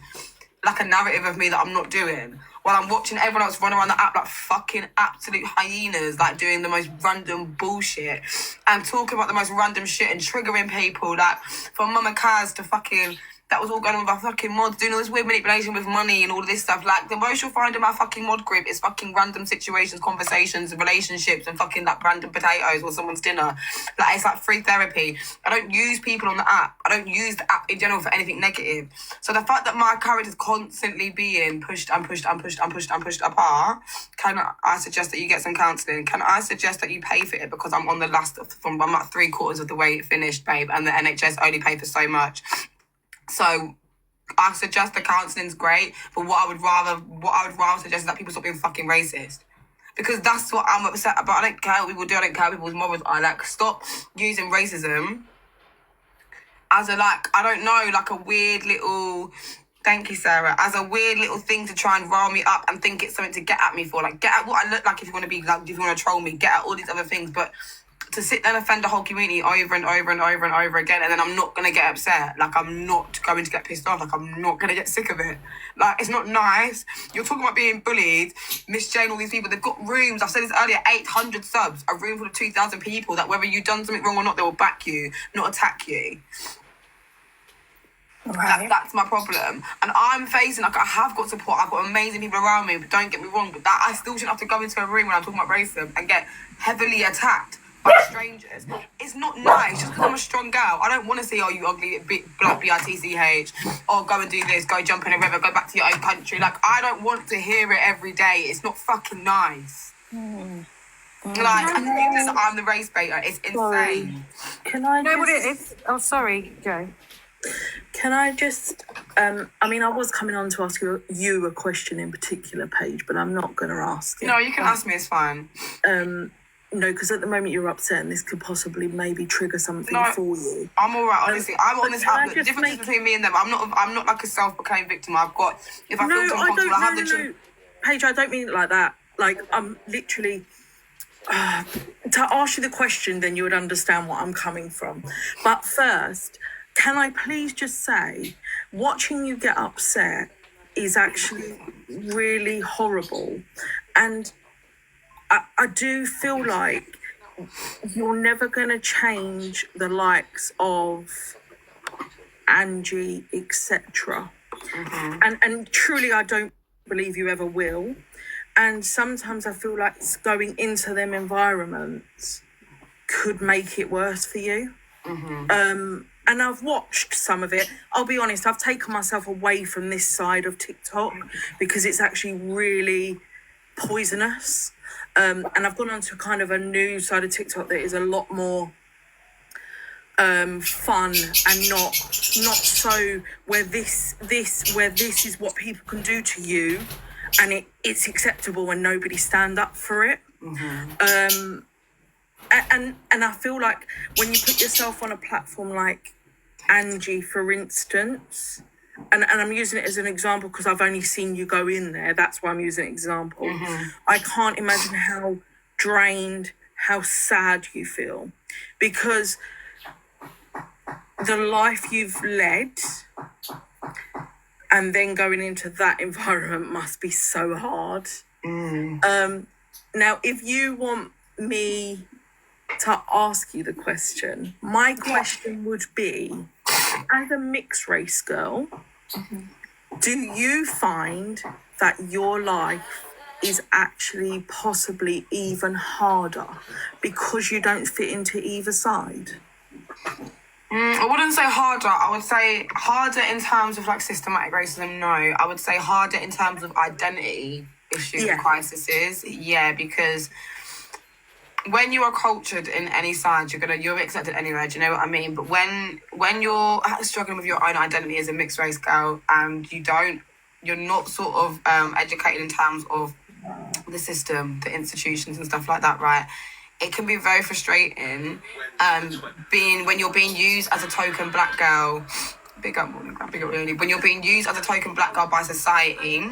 like a narrative of me that I'm not doing, while I'm watching everyone else run around the app like fucking absolute hyenas, like doing the most random bullshit and talking about the most random shit and triggering people, like from Mama Kaz to fucking, that was all going on with our fucking mods, doing all this weird manipulation with money and all of this stuff. Like, the most you'll find in my fucking mod group is fucking random situations, conversations, relationships, and fucking like random potatoes or someone's dinner. Like, it's like free therapy. I don't use people on the app. I don't use the app in general for anything negative. So the fact that my character's constantly being pushed apart, can I suggest that you get some counselling? Can I suggest that you pay for it? Because I'm on the last, I'm at 3/4 of the way finished, babe, and the NHS only pay for so much. So I suggest the counselling's great, but what I would rather suggest is that people stop being fucking racist. Because that's what I'm upset about. I don't care what people do, I don't care what people's morals are. Like, stop using racism as a, like, I don't know, like a weird little, thank you, Sarah, as a weird little thing to try and rile me up and think it's something to get at me for. Like, get at what I look like if you want to be, like, if you want to troll me, get at all these other things, but to sit there and offend the whole community over and over and over and over again, and then I'm not going to get upset. Like, I'm not going to get pissed off. Like, I'm not going to get sick of it. Like, it's not nice. You're talking about being bullied. Miss Jane, all these people, they've got rooms. I've said this earlier, 800 subs. A room full of 2,000 people that whether you've done something wrong or not, they will back you, not attack you. Right. That's my problem. And I'm facing, like, I have got support. I've got amazing people around me, but don't get me wrong, but that I still shouldn't have to go into a room when I'm talking about racism and get heavily attacked by strangers. It's not nice. Just because I'm a strong gal, I don't want to say, oh, you ugly black bitch, or go and do this, go jump in a river, go back to your own country. Like, I don't want to hear it every day. It's not fucking nice. Like, I think this, I'm the race baiter. It's insane. Sorry. Can I? You know what it is? Oh, sorry, Joe. Can I just? I mean, I was coming on to ask you a question in particular, Paige, but I'm not going to ask it. No, you can ask me. It's fine. No, because at the moment you're upset and this could possibly maybe trigger something for you. I'm all right, honestly. I'm on this app. The difference between me and them, I'm not like a self-proclaimed victim. I've got, if I feel uncomfortable, I have the truth. Paige, I don't mean it like that. Like, I'm literally, to ask you the question, then you would understand what I'm coming from. But first, can I please just say, watching you get upset is actually really horrible. And I do feel like you're never going to change the likes of Angie, etc. Mm-hmm. And truly, I don't believe you ever will. And sometimes I feel like going into them environments could make it worse for you. Mm-hmm. And I've watched some of it. I'll be honest, I've taken myself away from this side of TikTok because it's actually really poisonous. And I've gone on to kind of a new side of TikTok that is a lot more fun and not so where this is what people can do to you and it's acceptable and nobody stand up for it. Mm-hmm. And I feel like when you put yourself on a platform like Angie, for instance, and I'm using it as an example because I've only seen you go in there. That's why I'm using an example. Mm-hmm. I can't imagine how drained, how sad you feel. Because the life you've led and then going into that environment must be so hard. Mm. Now, if you want me to ask you the question, my question would be, as a mixed race girl, do you find that your life is actually possibly even harder because you don't fit into either side? I wouldn't say harder. I would say harder in terms of like systematic racism. No, I would say harder in terms of identity issues and crises. Yeah, because when you are cultured in any side, you're accepted anywhere. Do you know what I mean? But when you're struggling with your own identity as a mixed race girl and you're not sort of educated in terms of the system, the institutions and stuff like that, right? It can be very frustrating when you're being used as a token black girl. Big up really. When you're being used as a token black girl by society,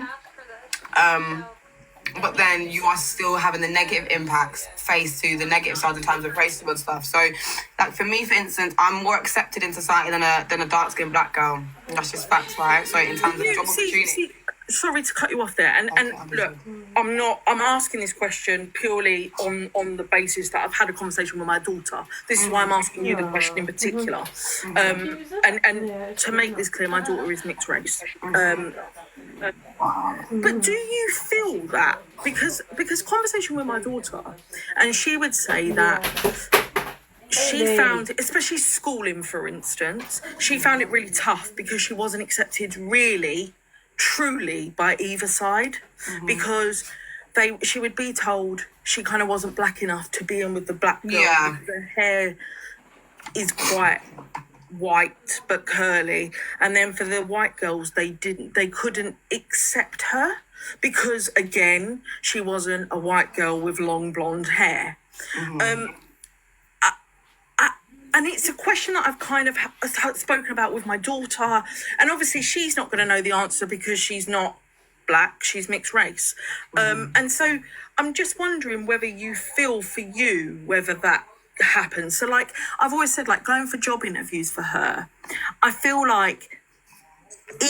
but then you are still having the negative impacts faced to the negative side in terms of racism and stuff. So, like for me, for instance, I'm more accepted in society than a dark-skinned black girl. That's just facts, right? So in terms of job opportunity. Sorry to cut you off there, and look, I'm asking this question purely on the basis that I've had a conversation with my daughter. This is why I'm asking you the question in particular. And to make this clear, my daughter is mixed race. But do you feel that because conversation with my daughter, and she would say that she found, especially schooling, for instance, she found it really tough because she wasn't accepted really truly by either side, because she would be told she kind of wasn't black enough to be in with the black girl because her hair is quite white but curly, and then for the white girls they couldn't accept her because again she wasn't a white girl with long blonde hair. And it's a question that I've kind of spoken about with my daughter. And obviously she's not going to know the answer because she's not black, she's mixed race. And so I'm just wondering whether you feel for you, whether that happens. So like, I've always said, like going for job interviews for her, I feel like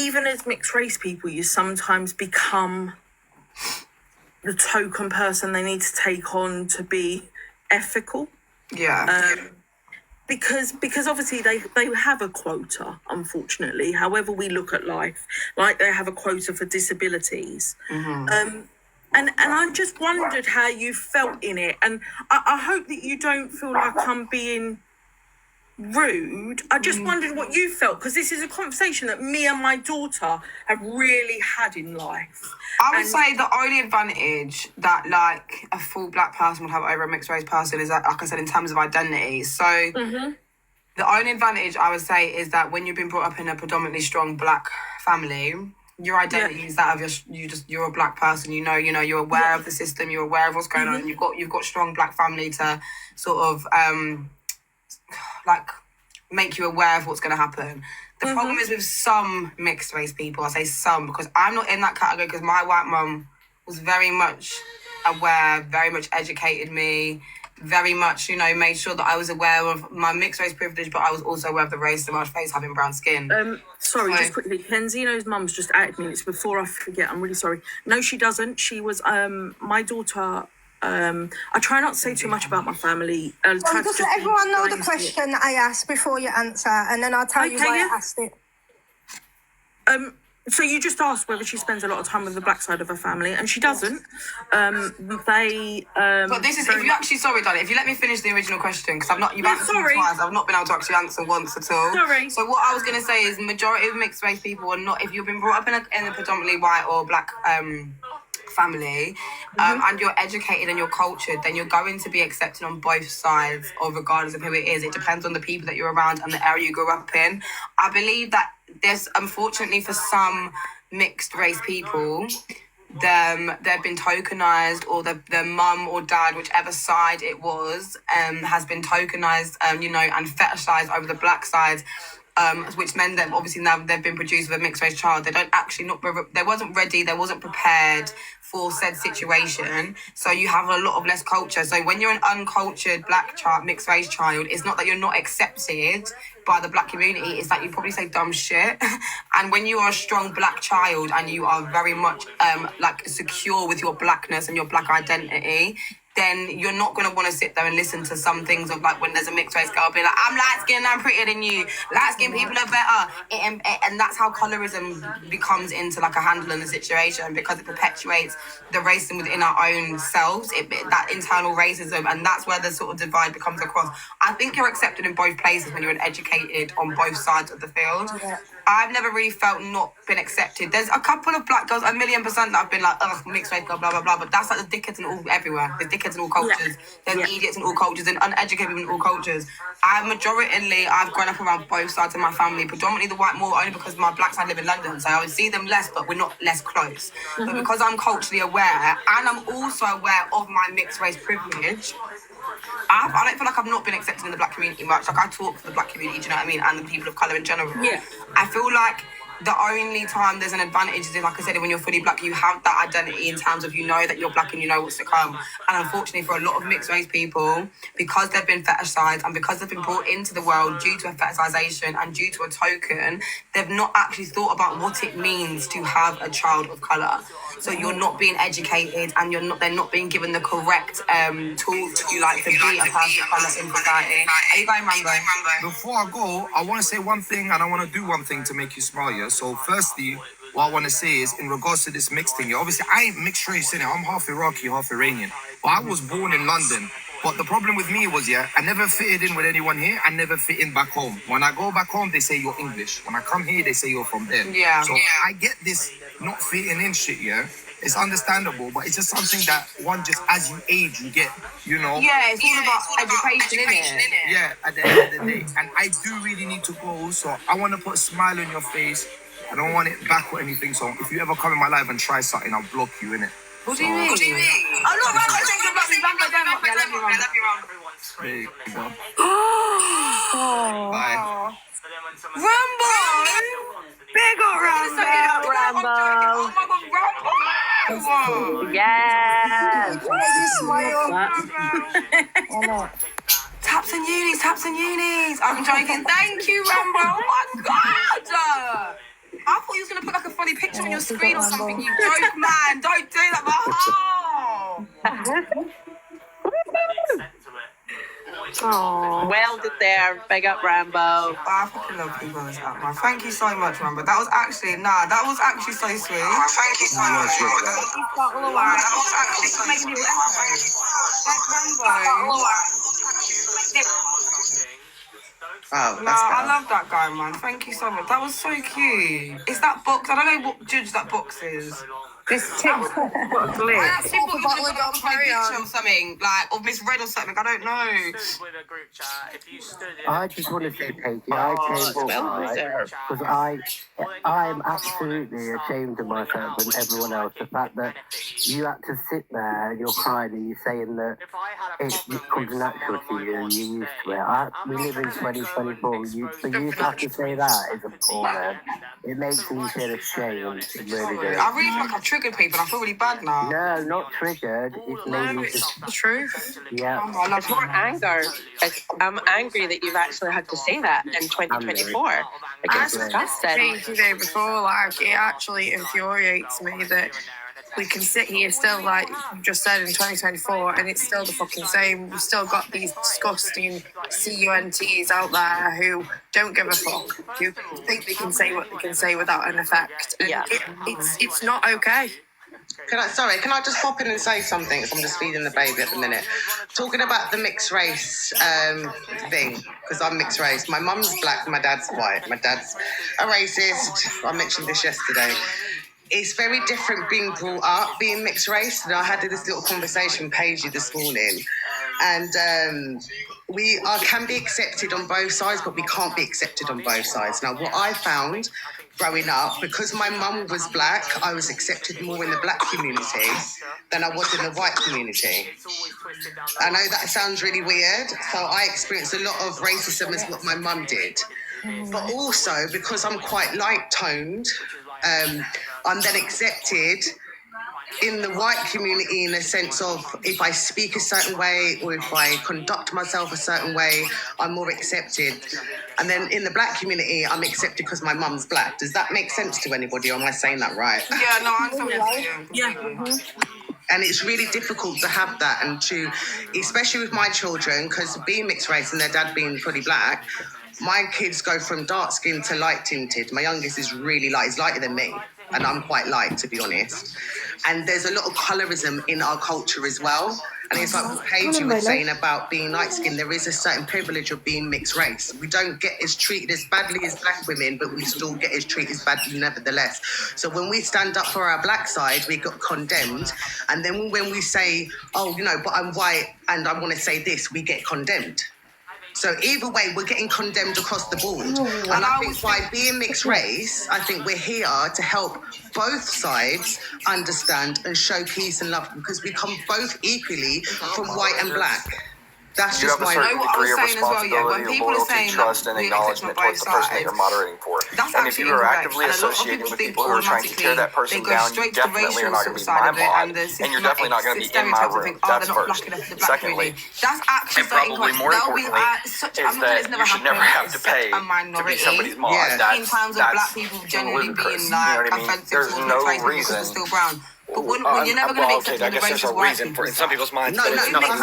even as mixed race people, you sometimes become the token person they need to take on to be ethical. Because obviously they have a quota, unfortunately, however we look at life, like they have a quota for disabilities. And I just wondered how you felt in it. And I hope that you don't feel like I'm being rude. I just wondered what you felt, because this is a conversation that me and my daughter have really had in life. I would say the only advantage that like a full black person would have over a mixed race person is that, like I said, in terms of identity. So the only advantage I would say is that when you've been brought up in a predominantly strong black family, your identity is that of you're a black person. You know, you're aware of the system, you're aware of what's going on, and you've got strong black family to sort of like make you aware of what's going to happen. The problem is with some mixed race people, I say some because I'm not in that category, because my white mum was very much aware, very much educated me, very much, made sure that I was aware of my mixed race privilege, but I was also aware of the race that I face having brown skin. Sorry, just quickly, Kenzino's mum's just added me. It's before I forget, I'm really sorry. No, she doesn't. She was, my daughter, I try not to say too much about my family. Just let everyone know the question that I asked before you answer, and then I'll tell you why I asked it. So you just asked whether she spends a lot of time with the black side of her family, and she doesn't. But this is, if you actually, sorry, darling, if you let me finish the original question, because you've answered me twice, I've not been able to actually answer once at all. Sorry. So what I was going to say is the majority of mixed race people are not, if you've been brought up in a predominantly white or black family, and you're educated and you're cultured, then you're going to be accepted on both sides, or regardless of who it is. It depends on the people that you're around and the area you grew up in. I believe that there's, unfortunately for some mixed race people, they've been tokenized, or their mum or dad, whichever side it was, has been tokenized, and fetishized over the black side. Which meant that obviously now they've been produced with a mixed race child. They wasn't ready, they wasn't prepared for said situation. So you have a lot of less culture. So when you're an uncultured black child, mixed race child, it's not that you're not accepted by the black community, it's that you probably say dumb shit. And when you are a strong black child and you are very much secure with your blackness and your black identity, then you're not going to want to sit there and listen to some things of like when there's a mixed race girl be like, I'm light skinned, I'm prettier than you, light skinned people are better, and that's how colorism becomes into like a handle in the situation, because it perpetuates the racism within our own selves, that internal racism, and that's where the sort of divide becomes across. I think you're accepted in both places when you're educated on both sides of the field. I've never really felt not been accepted. There's a couple of black girls, 1,000,000% that I've been like, ugh, mixed race girl, blah, blah, blah. But that's like the dickheads in all, everywhere. There's dickheads in all cultures. There's idiots in all cultures and uneducated people in all cultures. I've grown up around both sides of my family, predominantly the white more only because my black side live in London. So I would see them less, but we're not less close. But because I'm culturally aware and I'm also aware of my mixed race privilege, I don't feel like I've not been accepted in the black community much. Like, I talk for the black community, do you know what I mean? And the people of colour in general. Yeah. I feel like the only time there's an advantage is, like I said, when you're fully black, you have that identity in terms of you know that you're black and you know what's to come. And unfortunately for a lot of mixed race people, because they've been fetishized and because they've been brought into the world due to a fetishization and due to a token, they've not actually thought about what it means to have a child of colour. So you're not being educated and they're not being given the correct tools, if you like, to be a person of colour in society. Are you going, Rambo? Before I go, I want to say one thing and I want to do one thing to make you smile, yeah? So firstly, what I want to say is, in regards to this mixed thing, yeah, obviously I ain't mixed race, innit? I'm half Iraqi, half Iranian. But I was born in London. But the problem with me was, yeah, I never fitted in with anyone here. I never fit in back home. When I go back home, they say you're English. When I come here, they say you're from there. Yeah. So I get this not fitting in shit, yeah? It's understandable, but it's just something that one just, as you age, you get, you know? Yeah, it's all about education, innit? Yeah, at the end of the day. And I do really need to go, so I want to put a smile on your face. I don't want it back or anything, so if you ever come in my life and try something, I'll block you, innit? What do you mean? I'm not Rambo saying good luck, Rambo, don't block me. I love you, Rambo. There you go. Oh. Bye. Rambo! Big up Rambo! Rambo! Oh my God, Rambo! Yes! Taps and unis. I'm joking. Thank you, Rambo. Oh my God! I thought you was going to put like a funny picture on your screen or something. You joke, man. Don't do that. Oh. Well did there. Big up, Rambo. I fucking love people like that, man. Thank you so much, Rambo. That was actually so sweet. Thank you so much, Rambo. That was actually so sweet. Oh, I love that guy, man. Thank you so much. That was so cute. Is that box? I don't know what judge that box is. This TikTok. I actually thought you were going to picture or something, like, of Miss Red or something. I don't know. I just want to say, Paigey, I came because I'm absolutely ashamed of myself and everyone else. The fact that you had to sit there and you're crying and you're saying that it comes natural to you and you're used to it. We live in 2024. For you to have to say that is appalling. It makes me feel ashamed. It really does. I really feel like I've triggered people. I feel really bad now. No, not triggered. It's made me just... It's the truth. Yeah. It's more anger. I'm angry that you've actually had to say that in 2024. Like, it's disgusting. Thank you day before, like, it actually infuriates me that we can sit here still, like you just said, in 2024, and it's still the fucking same. We've still got these disgusting CUNTs out there who don't give a fuck, who think they can say what they can say without an effect. And it's not okay. Can I just pop in and say something? I'm just feeding the baby at the minute. Talking about the mixed race thing, because I'm mixed race. My mum's black, my dad's white. My dad's a racist. I mentioned this yesterday. It's very different being brought up, being mixed race. And I had this little conversation with Paigey this morning. And we can be accepted on both sides, but we can't be accepted on both sides. Now, what I found growing up, because my mum was black, I was accepted more in the black community than I was in the white community. I know that sounds really weird, so I experienced a lot of racism as what my mum did. But also, because I'm quite light-toned, I'm then accepted in the white community in the sense of if I speak a certain way or if I conduct myself a certain way, I'm more accepted. And then in the black community, I'm accepted because my mum's black. Does that make sense to anybody, or am I saying that right? Yeah, no, I'm saying that. Yeah. And it's really difficult to have that and to, especially with my children, because being mixed race and their dad being fully black, my kids go from dark skin to light tinted. My youngest is really light, he's lighter than me. And I'm quite light, to be honest. And there's a lot of colorism in our culture as well. And it's like what Paigey was saying about being light skinned, there is a certain privilege of being mixed race. We don't get as treated as badly as black women, but we still get as treated as badly nevertheless. So when we stand up for our black side, we got condemned. And then when we say, oh, you know, but I'm white and I want to say this, we get condemned. So either way, we're getting condemned across the board. And I think by being mixed race, I think we're here to help both sides understand and show peace and love, because we come both equally from white and black. That's just my degree of responsibility, loyalty, trust, and acknowledgement towards the person that you're moderating for. And if you are actively associating with people who are trying to tear that person down, you definitely are not going to be my mod, and you're definitely not going to be in my room. That's first. Secondly, and probably more importantly, is that you should never have to pay to be somebody's mod. That's ludicrous. You know what I mean? There's no reason. But when you're never going to be accepted I guess there's a reason for in some people's minds, but it's not. Now,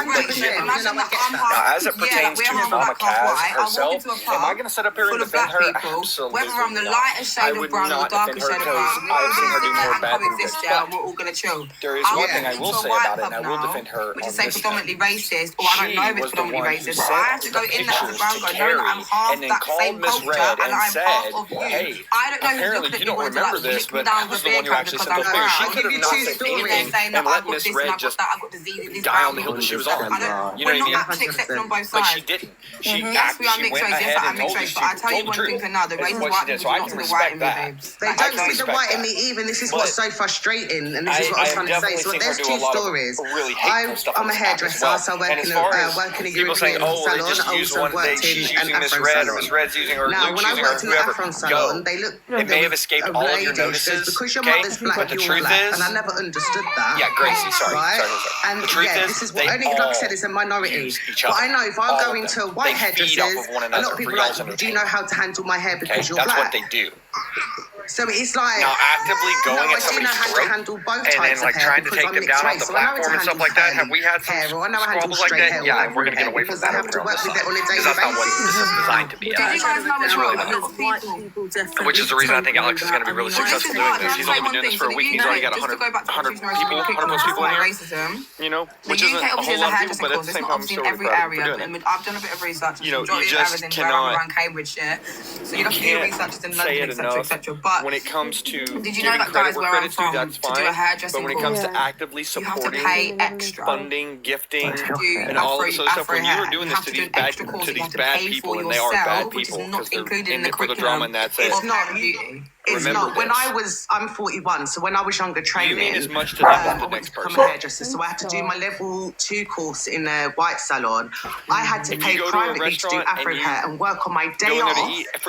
as it pertains to Mama Kaz herself, am I going to sit up here and defend her? Absolutely. Whether I'm the lighter shade of brown or the darker shade of brown, I've seen her do more bad than good. we're all going to chill. There is one thing I will say about it, and I will defend her which on is say this. predominantly racist, or I don't know if it's predominantly racist, but I have to go in there as a brown guy knowing that I'm half that same culture and I'm half of you. I don't know who's looking at me wanting to like lick me down with their card because I'm brown. She could have not said anything and let Miss Red just die on the hill that she was on. You know what I mean? But she didn't. She actually went ahead and told you. But I tell you one thing for now, the race white people do not see the white in me, babes. They don't see the white in me even. This is what's so frustrating, and this is what I was trying to say. So there's two stories. I'm a hairdresser, so I work in a European salon. I also worked in an Afro salon. Now, when I worked in an Afro salon, they looked. It may have escaped all of your notices, because your mother's black, you're black, and I never understood that. Yeah, Gracie, sorry. Right? Sorry. And the truth is, this is what only, like I said, it's a minority. But I know if I go into white hairdressers, a lot of people are like, do you know how to handle my hair because you're that's black? That's what they do. So it's like now actively going at somebody's throat and then like trying to take them down off the platform and stuff like that. Have we had some squabbles like that? Yeah, and we're gonna get away from that over here on this side because that's not what this is designed to be. Did you guys know it's really not? Which is the reason I think Alex is going to be really successful doing this. He's only been doing this for a week. He's already got 100 people, 100 plus people in here. You know, which isn't a whole lot of people, but at the same time, I'm still really proud of him for doing it. I've done a bit of research. You know, you just cannot. Around Cambridgeshire, so you have to do your research in London, etc. But when it comes to did you know that guys where I'm from to do a hairdressing but when it comes to actively supporting, funding, gifting, and all this other stuff, when you are doing this to these bad people, and they are bad people because they're in it for the drama, and that's it. It's not. It's not. When I'm 41, so when I was younger training, you mean as much to them as the next person. I'm a hairdresser, so I had to do my level 2 course in a white salon. I had to pay privately to do Afro hair and work on my day off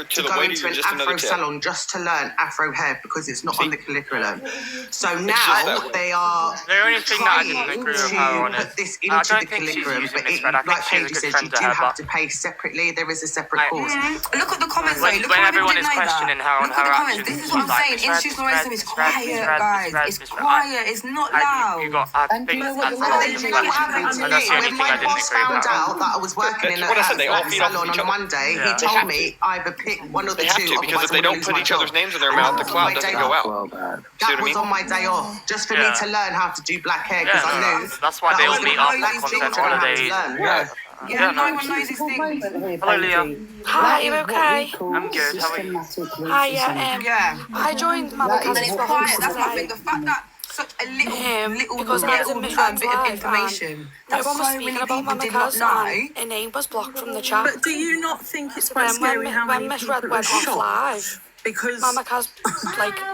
to go into an Afro salon just to learn Afro hair because it's not on the curriculum. So now they are trying to put this into the curriculum, but like Paigey says, you do have to pay separately. There is a separate course. Look at the comments though. Look when at everyone is questioning her on her actions. This is what I'm saying. Institutional racism is quiet, guys. It's quiet. It's not loud. And you know what happened to me? When my boss found out that I was working in a salon on Monday, he told me either pick one of the two. They have to, because if they don't put each other's names in their mouth, the cloud doesn't go out. That was on my day off, just for me to learn how to do black hair, because I knew that's why they all meet up on holidays. Yeah, no one knows these things. Hello, Leah. Hi, you okay? I'm good. How are you? Hi, yeah. I joined Mama Kaz's quiet. That's my thing. The fact that such a little bit of information. No one was speaking about Mama Kaz, and her name was blocked from the chat. But do you not think it's quite scary how many Miss people Red are went off shocked? live? Because Mama Kaz, like, I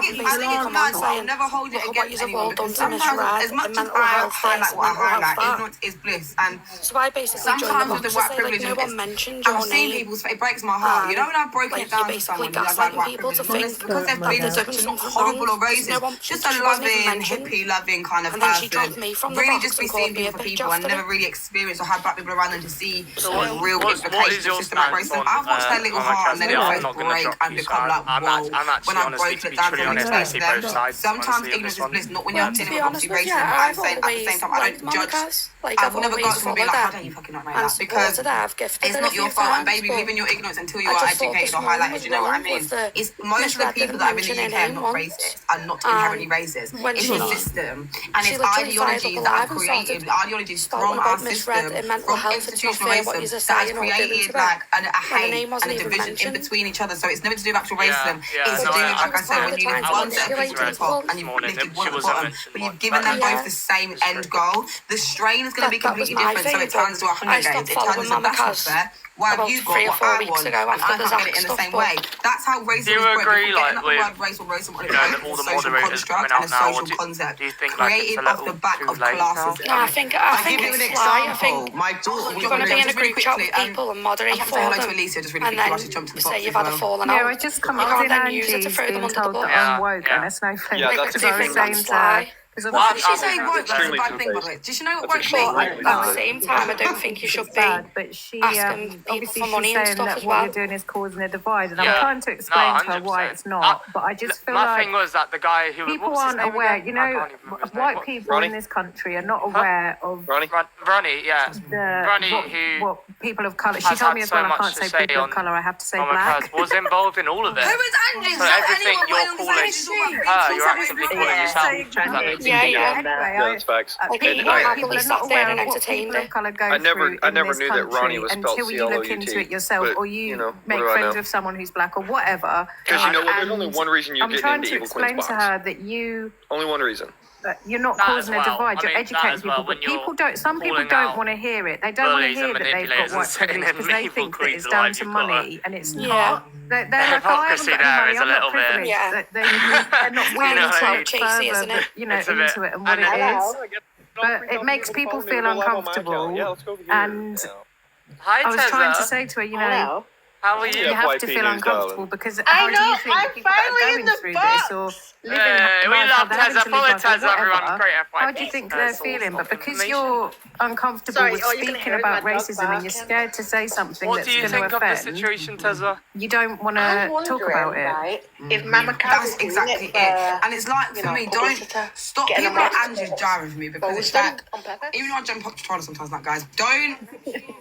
think it's mad, but I'll never hold it against anyone. Because sometimes, as much as I highlight what I highlight, ignorance is bliss. And so I basically sometimes with the white privilege, I've seen people's face, it breaks my heart. You know when I've broken it down to someone who has like white privilege, because they've been such a horrible or racist, just a loving, hippie loving kind of person, really just be seeing people for people and never really experienced or had black people around them to see the real implications of systematic racism. I've watched their little heart and their little face break and become like, whoa. When I've broken it down to explain to them, sometimes ignorance is bliss, not when you're dealing with obviously racism. I'm saying at the same time, I don't judge. I've never got someone being like, how dare you fucking not know that? Because it's not your fault, and baby, live in your ignorance until you are educated or highlighted, you know what I mean? It's most of the people that are in the UK are not racist and not inherently racist. It's the system, and it's ideologies that are created, ideologies from our system, from institutional racism that has created like a hate and a division in between each other. So it's never to do with actual racism. It's to do with, like I said, when you lift one set of people to the top and you've lifted one at the bottom, but you've given them both the same end goal. The strain is going to be completely different, so it turns to a Hunger Games. It turns into that's not fair. Why have you got what I want and I can't get it in the same way? That's how racism is. Do you agree, like, with race or racism, all the moderators coming out now? What do you think, like, it's a little too late now? No, I think it's fly. I think you're going to be in a group chat with people and moderate for them, and then say you've had a falling out. Yeah, I just come up with Angie's being told that I'm woke and a snowflake. Yeah, that's the thing. Saying to... Why did she say woke? That's a bad thing, by the way. Does she know what woke means? At the same time, I don't think you should be but she, asking people for money and stuff that as what well. you're doing is causing a divide, and I'm trying to explain to her why it's not. But I just feel my thing was that the guy who people aren't aware. You know, white people in this country are not aware of Ronnie, yeah, Ronnie, what people of colour. She told me as well. I can't say people of colour. I have to say black. Was involved in all of it. Who is Angie? So everything you're calling her, you're actively calling yourself. Yeah. Yeah, that's facts. People are not aware of what people of colour go through I never in this knew that Ronnie was spelled until you look into it yourself, or you make what do I friends know? with someone who's black or whatever. Because you know what? There's only one reason you I'm get trying into to Evil Queen's explain to box. her that you. Only one reason. You're not causing a divide. You're educating people, but people don't. Some people don't want to hear it. They don't want to hear that they've got white privilege because they think that it's down to money, and it's not. They're like, oh, I haven't got any money. I'm not privileged. They're not willing to look further, into it and what it is. But it makes people feel uncomfortable, and I was trying to say to her, you know, how are you? You have to feel uncomfortable because how do you think people that are going through this or living we love Tezza. Follow Tezza, everyone. Great FYP. How do you think they're feeling? But because you're uncomfortable with speaking about racism and you're scared to say something that's going to offend, what do you think of the situation, Tezza? You don't want to talk about it. Right, if Mama That's exactly it. And it's like, for me, don't stop people like Angie's driving for me because it's like, even though I jump up to Toronto sometimes, like, guys, don't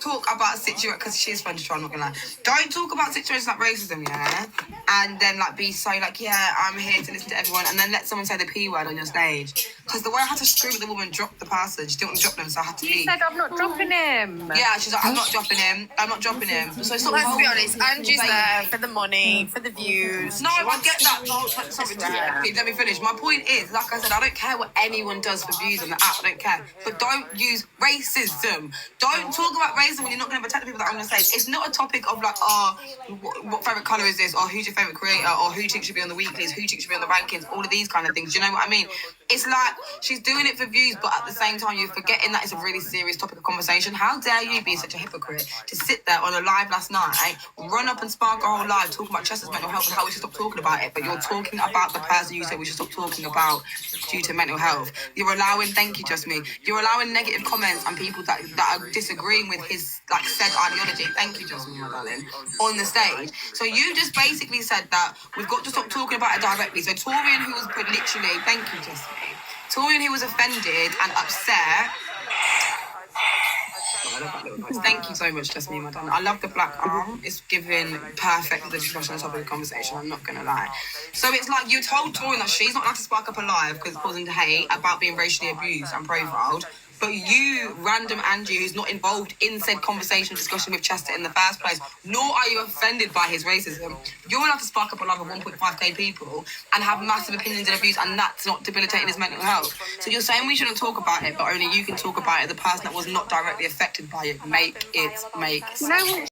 talk about situations, because she is fun to try, I'm not gonna lie. Don't talk about situations like racism, yeah? And then, like, be so, like, yeah, I'm here to listen to everyone, and then let someone say the P word on your stage. Because the way I had to scream at the woman, drop the person, she didn't want to drop them, so I had to leave. You said, I'm not dropping him. Yeah, she's like, I'm not dropping him. I'm not dropping him. So let's be honest, Angie's there for the money, for the views. No, I get that. Sorry, let me finish. My point is, like I said, I don't care what anyone does for views on the app. I don't care. But don't use racism. Don't talk about racism when you're not going to protect the people that are on the stage. It's not a topic of like, what favourite colour is this? Or who's your favourite creator? Or who do you think should be on the weeklies? Who do you think should be on the rankings? All of these kind of things. Do you know what I mean? It's like she's doing it for views, but at the same time, you're forgetting that it's a really serious topic of conversation. How dare you be such a hypocrite to sit there on a live last night, run up and spark a whole live, talking about Chester's mental health and how we should stop talking about it, but you're talking about the person you say we should stop talking about due to mental health. You're allowing, thank you, Jasmine, you're allowing negative comments and people that are disagreeing with his like said ideology, thank you, Jasmine, my darling, on the stage. So you just basically said that we've got to stop talking about it directly. So Torian, who was put literally, thank you, Jasmine, Torian, who was offended and upset. Thank you so much, Jasmine, my darling. I love the black arm. It's giving perfect for the discussion on top of the conversation, I'm not going to lie. So it's like you told Torian that she's not allowed to spark up a live because it's causing hate about being racially abused and profiled. But you, random Angie, who's not involved in said conversation discussion with Chester in the first place, nor are you offended by his racism, you're allowed to spark up a live of 1.5k people and have massive opinions and views, and that's not debilitating his mental health. So you're saying we shouldn't talk about it, but only you can talk about it. The person that was not directly affected by it, make it make sense.